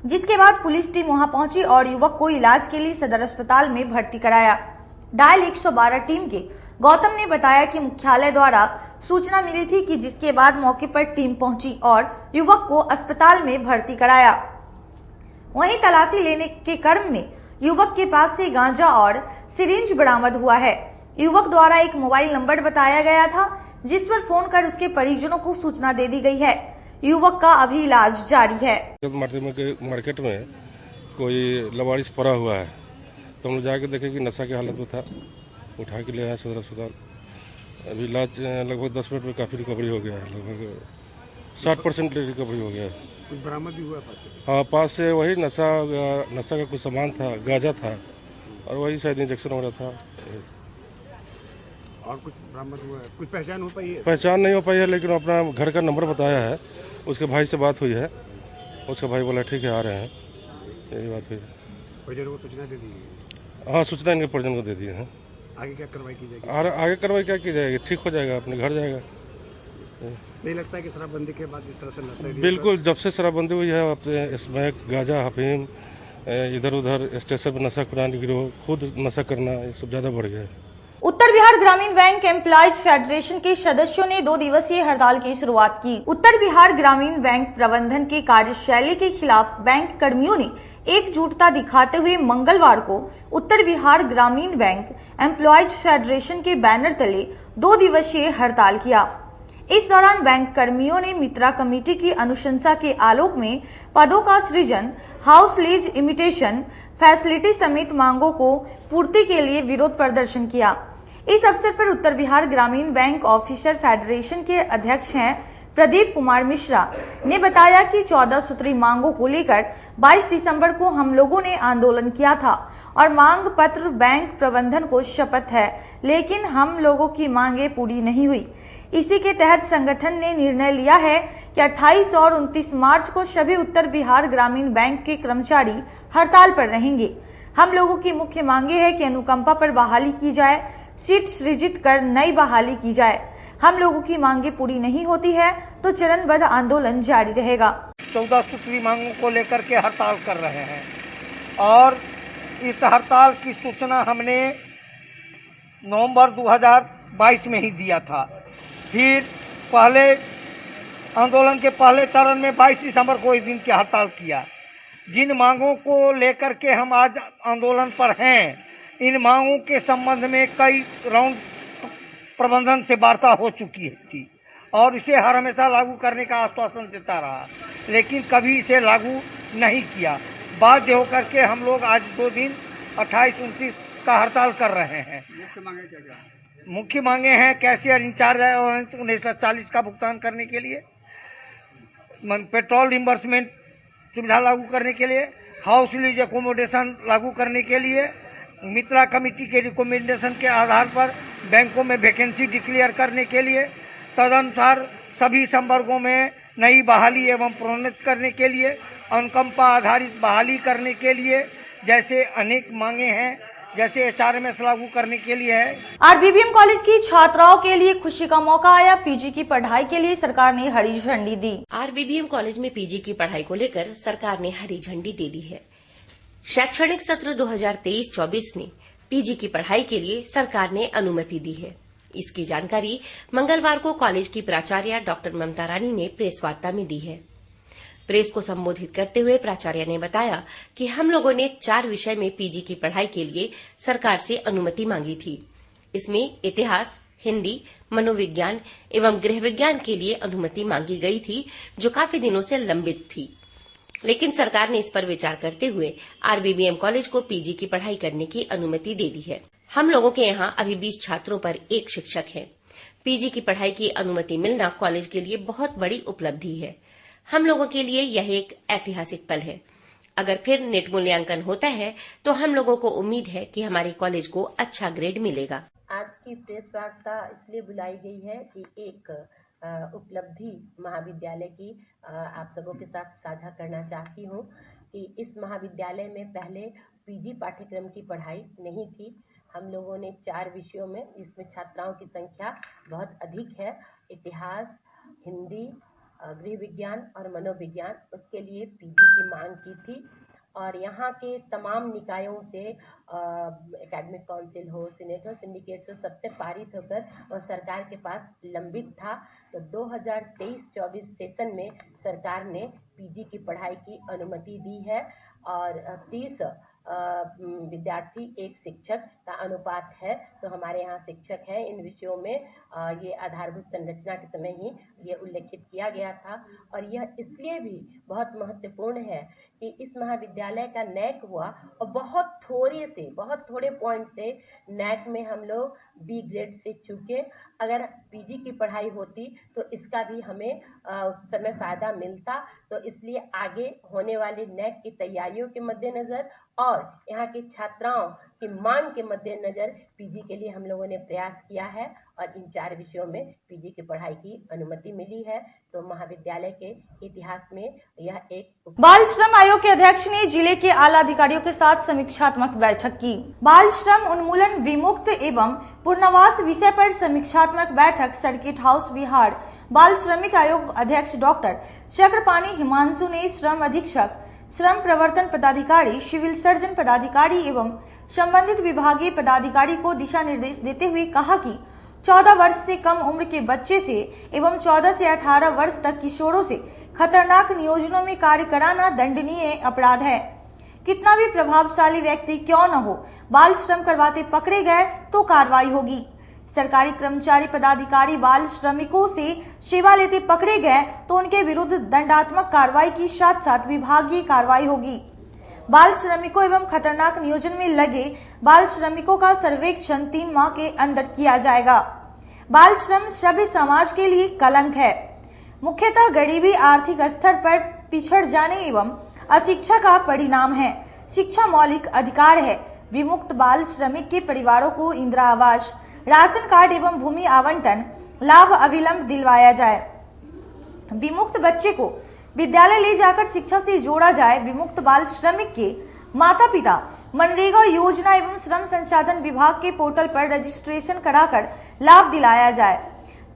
जिसके बाद पुलिस टीम वहां पहुंची और युवक को इलाज के लिए सदर अस्पताल में भर्ती कराया। डायल 112 टीम के गौतम ने बताया कि मुख्यालय द्वारा सूचना मिली थी, कि जिसके बाद मौके पर टीम पहुंची और युवक को अस्पताल में भर्ती कराया। वहीं तलाशी लेने के क्रम में युवक के पास से गांजा और सिरिंज बरामद हुआ है। युवक द्वारा एक मोबाइल नंबर बताया गया था, जिस पर फोन कर उसके परिजनों को सूचना दे दी गई है। युवक का अभी इलाज जारी है। मार्केट में कोई लवारिस पड़ा हुआ है तो हम लोग जाके देखे कि नशा की हालत में था, उठा के ले आए सदर अस्पताल। अभी इलाज लगभग 10 मिनट में काफ़ी रिकवरी हो गया है, लगभग 60% रिकवरी हो गया है। कुछ बरामद भी हुआ पास से? हाँ, पास से वही नशा का कुछ सामान था, गांजा था और वही शायद इंजेक्शन हो रहा था। और कुछ बरामद हुआ है? कुछ पहचान हो पाई है? पहचान नहीं हो पाई है, लेकिन अपना घर का नंबर बताया है। उसके भाई से बात हुई है, उसका भाई बोला ठीक है आ रहे हैं, यही बात हुई है। परिजनों को सूचना दे दी है? हाँ, सूचना इनके परिजन को दे दी है। आगे क्या कार्रवाई की जाएगी? आगे कार्रवाई क्या की जाएगी? ठीक हो जाएगा, अपने घर जाएगा। नहीं लगता है कि शराबबंदी के बाद इस तरह से नशा? बिल्कुल, जब से शराबबंदी हुई है अपने स्मैक, गांजा, अफीम, इधर उधर स्टेशन पर नशा खुरानी गिरोह, खुद नशा करना, ये सब ज़्यादा बढ़ गया है। उत्तर बिहार ग्रामीण बैंक एम्प्लॉयज फेडरेशन के सदस्यों ने 2 दिवसीय हड़ताल की शुरुआत की। उत्तर बिहार ग्रामीण बैंक प्रबंधन की कार्यशैली के खिलाफ बैंक कर्मियों ने एकजुटता दिखाते हुए मंगलवार को उत्तर बिहार ग्रामीण बैंक एम्प्लॉयज फेडरेशन के बैनर तले 2 दिवसीय हड़ताल किया। इस दौरान बैंक कर्मियों ने मित्रा कमेटी की अनुशंसा के आलोक में पदों का सृजन, हाउस लीज इमिटेशन फैसिलिटी समेत मांगों को पूर्ति के लिए विरोध प्रदर्शन किया। इस अवसर पर उत्तर बिहार ग्रामीण बैंक ऑफिसर फेडरेशन के अध्यक्ष हैं प्रदीप कुमार मिश्रा ने बताया कि 14 सूत्री मांगों को लेकर 22 दिसंबर को हम लोगों ने आंदोलन किया था और मांग पत्र बैंक प्रबंधन को शपथ है, लेकिन हम लोगों की मांगे पूरी नहीं हुई। इसी के तहत संगठन ने निर्णय लिया है कि 28 और 29 मार्च को सभी उत्तर बिहार ग्रामीण बैंक के कर्मचारी हड़ताल पर रहेंगे। हम लोगों की मुख्य मांगे है कि अनुकंपा पर बहाली की जाए, सीट सृजित कर नई बहाली की जाए। हम लोगों की मांगे पूरी नहीं होती है तो चरणबद्ध आंदोलन जारी रहेगा। 14 सूत्री मांगों को लेकर के हड़ताल कर रहे हैं और इस हड़ताल की सूचना हमने नवंबर 2022 में ही दिया था। फिर पहले आंदोलन के पहले चरण में 22 दिसंबर को इस दिन की हड़ताल किया। जिन मांगों को लेकर के हम आज आंदोलन पर हैं, इन मांगों के संबंध में कई राउंड प्रबंधन से वार्ता हो चुकी थी और इसे हर हमेशा लागू करने का आश्वासन देता रहा, लेकिन कभी इसे लागू नहीं किया। बाध्य होकर के हम लोग आज 2 दिन 28-29 का हड़ताल कर रहे हैं। मुख्य मांगे हैं कैशियर इंचार्ज 1940 का भुगतान करने के लिए, पेट्रोल रिम्बर्समेंट सुविधा लागू करने के लिए, हाउस लीज एकोमोडेशन लागू करने के लिए, मित्रा कमेटी के रिकमेंडेशन के आधार पर बैंकों में वैकेंसी डिक्लेयर करने के लिए, तदनुसार सभी संवर्गों में नई बहाली एवं प्रोन्नत करने के लिए, अनुकंपा आधारित बहाली करने के लिए, जैसे अनेक मांगे हैं, जैसे HRMS लागू करने के लिए है। RBBM कॉलेज की छात्राओं के लिए खुशी का मौका आया। PG की पढ़ाई के लिए सरकार ने हरी झंडी दी। RBBM कॉलेज में PG की पढ़ाई को लेकर सरकार ने हरी झंडी दे दी है। शैक्षणिक सत्र 2023-24 में PG की पढ़ाई के लिए सरकार ने अनुमति दी है। इसकी जानकारी मंगलवार को कॉलेज की प्राचार्य डॉक्टर ममता रानी ने प्रेस वार्ता में दी है। प्रेस को संबोधित करते हुए प्राचार्य ने बताया कि हम लोगों ने 4 विषय में PG की पढ़ाई के लिए सरकार से अनुमति मांगी थी। इसमें इतिहास, हिंदी, मनोविज्ञान एवं गृह विज्ञान के लिए अनुमति मांगी गई थी, जो काफी दिनों से लंबित थी, लेकिन सरकार ने इस पर विचार करते हुए RBBM कॉलेज को PG की पढ़ाई करने की अनुमति दे दी है। हम लोगों के यहाँ अभी 20 छात्रों पर 1 शिक्षक है। PG की पढ़ाई की अनुमति मिलना कॉलेज के लिए बहुत बड़ी उपलब्धि है। हम लोगों के लिए यह एक ऐतिहासिक पल है। अगर फिर नेट मूल्यांकन होता है तो हम लोगों को उम्मीद है कि हमारे कॉलेज को अच्छा ग्रेड मिलेगा। आज की प्रेस वार्ता इसलिए बुलाई गई है कि एक उपलब्धि महाविद्यालय की आप सबों के साथ साझा करना चाहती हूँ कि इस महाविद्यालय में पहले PG पाठ्यक्रम की पढ़ाई नहीं थी। हम लोगों ने 4 विषयों में, इसमें छात्राओं की संख्या बहुत अधिक है, इतिहास, हिंदी, गृह विज्ञान और मनोविज्ञान, उसके लिए PG की मांग की थी और यहाँ के तमाम निकायों से एकेडमिक काउंसिल हो, सीनेट हो, सिंडिकेट्स हो, सबसे पारित होकर और सरकार के पास लंबित था। तो 2023-24 सेशन में सरकार ने PG की पढ़ाई की अनुमति दी है और 30 विद्यार्थी 1 शिक्षक का अनुपात है। तो हमारे यहाँ शिक्षक हैं इन विषयों में, ये आधारभूत संरचना के समय ही ये उल्लेखित किया गया था। और यह इसलिए भी बहुत महत्वपूर्ण है कि इस महाविद्यालय का नैक हुआ और बहुत थोड़े पॉइंट से नैक में हम लोग बी ग्रेड से चूके। अगर पीजी की पढ़ाई होती तो इसका भी हमें उस समय फ़ायदा मिलता। तो इसलिए आगे होने वाली नैक की तैयारियों के मद्देनज़र और यहाँ की छात्राओं की मांग के मद्देनज़र पीजी के लिए हम लोगों ने प्रयास किया है और इन 4 विषयों में पीजी की पढ़ाई की अनुमति मिली है। तो महाविद्यालय के इतिहास में यह एक बाल श्रम आयोग के अध्यक्ष ने जिले के आला अधिकारियों के साथ समीक्षात्मक बैठक की। बाल श्रम उन्मूलन विमुक्त एवं पुनर्वास विषय पर समीक्षात्मक बैठक सर्किट हाउस बिहार बाल श्रमिक आयोग अध्यक्ष डॉक्टर चक्रपाणी हिमांशु ने श्रम अधीक्षक, श्रम प्रवर्तन पदाधिकारी, सिविल सर्जन पदाधिकारी एवं संबंधित विभागीय पदाधिकारी को दिशा निर्देश देते हुए कहा कि 14 वर्ष से कम उम्र के बच्चे से एवं 14 से 18 वर्ष तक किशोरों से खतरनाक नियोजनों में कार्य कराना दंडनीय अपराध है। कितना भी प्रभावशाली व्यक्ति क्यों न हो, बाल श्रम करवाते पकड़े गए तो कार्रवाई होगी। सरकारी कर्मचारी पदाधिकारी बाल श्रमिकों से सेवा लेते पकड़े गए तो उनके विरुद्ध दंडात्मक कार्रवाई की साथ साथ विभागीय कार्रवाई होगी। बाल श्रमिकों एवं खतरनाक नियोजन में लगे बाल श्रमिकों का सर्वेक्षण 3 माह के अंदर किया जाएगा। बाल श्रम सभ्य समाज के लिए कलंक है। मुख्यतः गरीबी, आर्थिक स्तर पर पिछड़ जाने एवं अशिक्षा का परिणाम है। शिक्षा मौलिक अधिकार है। विमुक्त बाल श्रमिक के परिवारों को इंदिरा आवास, राशन कार्ड एवं भूमि आवंटन लाभ अविलंब दिलवाया जाए। विमुक्त बच्चे को विद्यालय ले जाकर शिक्षा से जोड़ा जाए। विमुक्त बाल श्रमिक के माता पिता मनरेगा योजना एवं श्रम संसाधन विभाग के पोर्टल पर रजिस्ट्रेशन कराकर लाभ दिलाया जाए।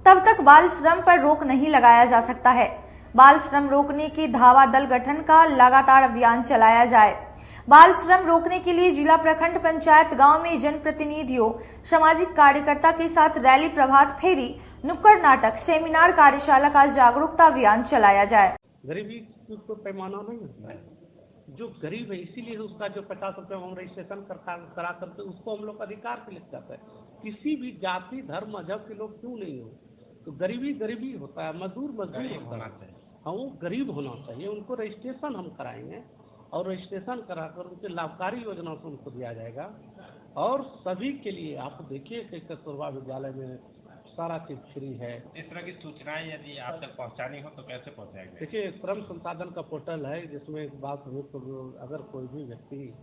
तब तक बाल श्रम पर रोक नहीं लगाया जा सकता है। बाल श्रम रोकने के धावा दल गठन का लगातार अभियान चलाया जाए। बाल श्रम रोकने के लिए जिला, प्रखंड, पंचायत, गांव में जनप्रतिनिधियों, सामाजिक कार्यकर्ता के साथ रैली, प्रभात फेरी, नुक्कड़ नाटक, सेमिनार, कार्यशाला का जागरूकता अभियान चलाया जाए। गरीबी कोई पैमाना नहीं होता है। जो गरीब है इसीलिए उसका जो 50 रुपये हम रजिस्ट्रेशन करा करके उसको हम लोग अधिकार के लिए जाते हैं। किसी भी जाति, धर्म, मजहब के लोग क्यों नहीं हो, तो गरीबी होता है, मजदूर होना चाहिए। हाँ, वो गरीब होना चाहिए। उनको रजिस्ट्रेशन हम कराएंगे और रजिस्ट्रेशन कराकर उनके लाभकारी योजनाओं से उनको दिया जाएगा। और सभी के लिए आप देखिए कि कस्तूरबा विद्यालय में सारा चीज फ्री है। इस तरह की सूचनाएं यदि आप तक पहुंचानी हो तो कैसे पहुंचाएंगे? देखिए, श्रम संसाधन का पोर्टल है जिसमें बाल श्रमिक को अगर कोई भी व्यक्ति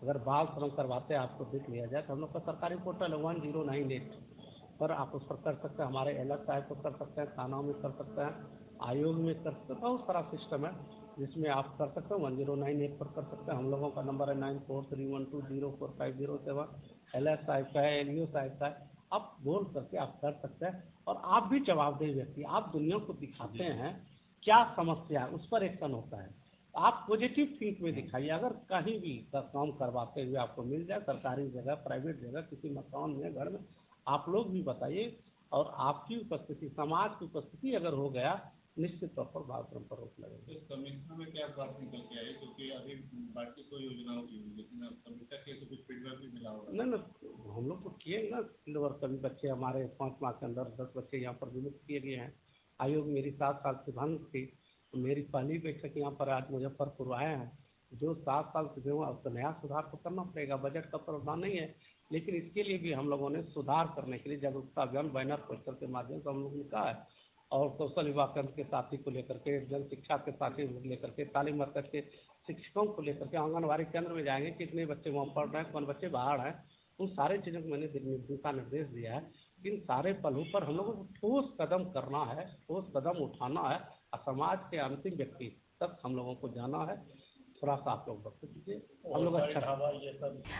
अगर बाल श्रम करवाते हैं आपको देख लिया जाए तो हम लोग का सरकारी पोर्टल है 1098 पर आप उस पर कर सकते हैं। हमारे एलर्ट साहब को कर सकते हैं, थानाओं में कर सकते हैं, आयोग में कर सकते हैं। बहुत सारा सिस्टम है जिसमें आप कर सकते हैं। 1098 पर कर सकते हैं। हम लोगों का नंबर है 9431204507। एलर्ट साहब का है, एलईओ साहब का है। आप बोल करके आप कर सकते हैं और आप भी जवाबदेह व्यक्ति, आप दुनिया को दिखाते हैं क्या समस्या है, उस पर एक्शन होता है। आप पॉजिटिव थिंक में दिखाइए। अगर कहीं भी काम करवाते हुए आपको मिल जाए, सरकारी जगह, प्राइवेट जगह, किसी मकान में, घर में, आप लोग भी बताइए और आपकी उपस्थिति, समाज की उपस्थिति अगर हो गया, निश्चित तौर पर बाल श्रम पर रोक लगेगी। तो समीक्षा में क्या बात निकल के आई? क्योंकि अभी बाकी कोई योजनाओं की हुई, लेकिन अब समीक्षा के तो कुछ फीडबैक भी मिला होगा। नहीं, हम लोग तो किए ना फील्ड वर्क। कभी बच्चे हमारे 5 माह के अंदर 10 बच्चे यहाँ पर विमुक्त किए गए हैं। आयोग मेरी 7 साल से भंग थी। मेरी पहली बैठक यहाँ पर आज मुजफ्फरपुर आए हैं। जो 7 साल से जो अब तो नया सुधार तो करना पड़ेगा। बजट का प्रावधान नहीं है, लेकिन इसके लिए भी हम लोगों ने सुधार करने के लिए जागरूकता अभियान, बैनर, पोस्टर के माध्यम से हम लोगों ने कहा है। और कौशल विभाग के साथी को लेकर के, जन शिक्षा के साथी को लेकर के, तालीम मरकज के शिक्षकों को लेकर के आंगनबाड़ी केंद्र में जाएंगे, कितने बच्चे वहाँ पढ़ रहे हैं, कौन बच्चे बाहर हैं, उन सारे चीज़ों को मैंने दिशा निर्देश दिया है। इन सारे पलों पर हम लोगों को ठोस कदम करना है, ठोस कदम उठाना है और समाज के अंतिम व्यक्ति तक हम लोगों को जाना है। थोड़ा सा आप लोग वक्त दीजिए, हम लोग अच्छा।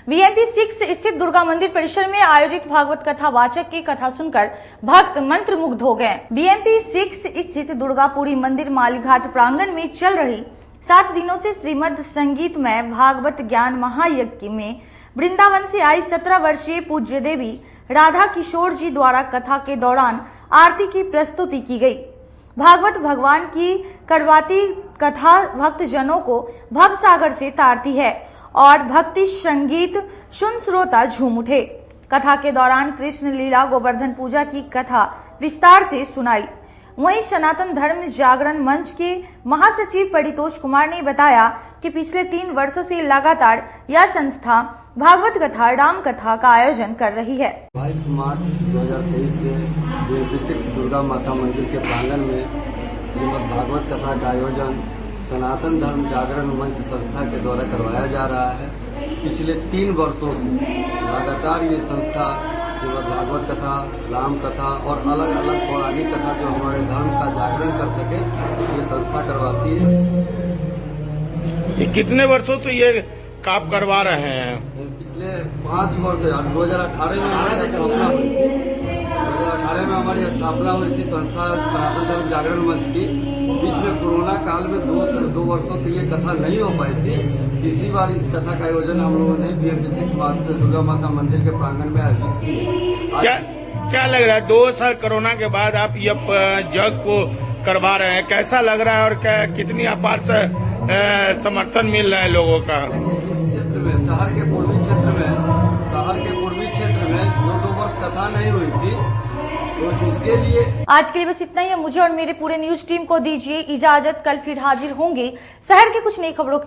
बीएमपी 6 स्थित दुर्गा मंदिर परिसर में आयोजित भागवत कथा वाचक की कथा सुनकर भक्त मंत्र मुग्ध हो गए। बीएमपी 6 स्थित दुर्गापुरी मंदिर मालीघाट प्रांगण में चल रही 7 दिनों से श्रीमद् संगीतमय भागवत ज्ञान महायज्ञ में वृंदावन से आई 17 वर्षीय पूज्य देवी राधा किशोर जी द्वारा कथा के दौरान आरती की प्रस्तुति की गई। भागवत भगवान की करवाती कथा भक्त जनों को भव सागर से तारती है और भक्ति संगीत सुन श्रोता झूम उठे। कथा के दौरान कृष्ण लीला, गोवर्धन पूजा की कथा विस्तार से सुनाई। वहीं सनातन धर्म जागरण मंच के महासचिव परितोष कुमार ने बताया कि पिछले 3 वर्षों से लगातार यह संस्था भागवत कथा, राम कथा का आयोजन कर रही है। 22 मार्च 2023 से BMP6 दुर्गा माता मंदिर के प्रांगण में श्रीमद् भागवत कथा का आयोजन सनातन धर्म जागरण मंच संस्था के द्वारा करवाया जा रहा है। पिछले 3 वर्षों से लगातार ये संस्था श्रीमद् भागवत कथा, राम कथा और अलग अलग पौराणिक कथा जो हमारे धर्म का जागरण कर सके, ये संस्था करवाती है। ये कितने वर्षों से ये काम करवा रहे हैं? पिछले 5 वर्ष 2018 में हमारी स्थापना हुई थी। 2018 में हमारी स्थापना हुई थी संस्था सनातन धर्म जागरण मंच की। बीच में कोरोना काल में 2 वर्षों तक ये कथा नहीं हो पाई थी। इसी बार इस कथा का आयोजन हम लोगों ने BMP6 दुर्गा माता मंदिर के प्रांगण में आयोजित किया। क्या लग रहा है 2 साल कोरोना के बाद आप ये जग को करवा रहे हैं, कैसा लग रहा है और क्या कितनी अपार से समर्थन मिल रहा है लोगों का? इस क्षेत्र में शहर के पूर्वी क्षेत्र में जो 2 वर्ष कथा नहीं हुई थी, तो इसके लिए आज के लिए बस इतना ही है। मुझे और मेरे पूरे न्यूज टीम को दीजिए इजाजत। कल फिर हाजिर होंगे शहर के कुछ नई खबरों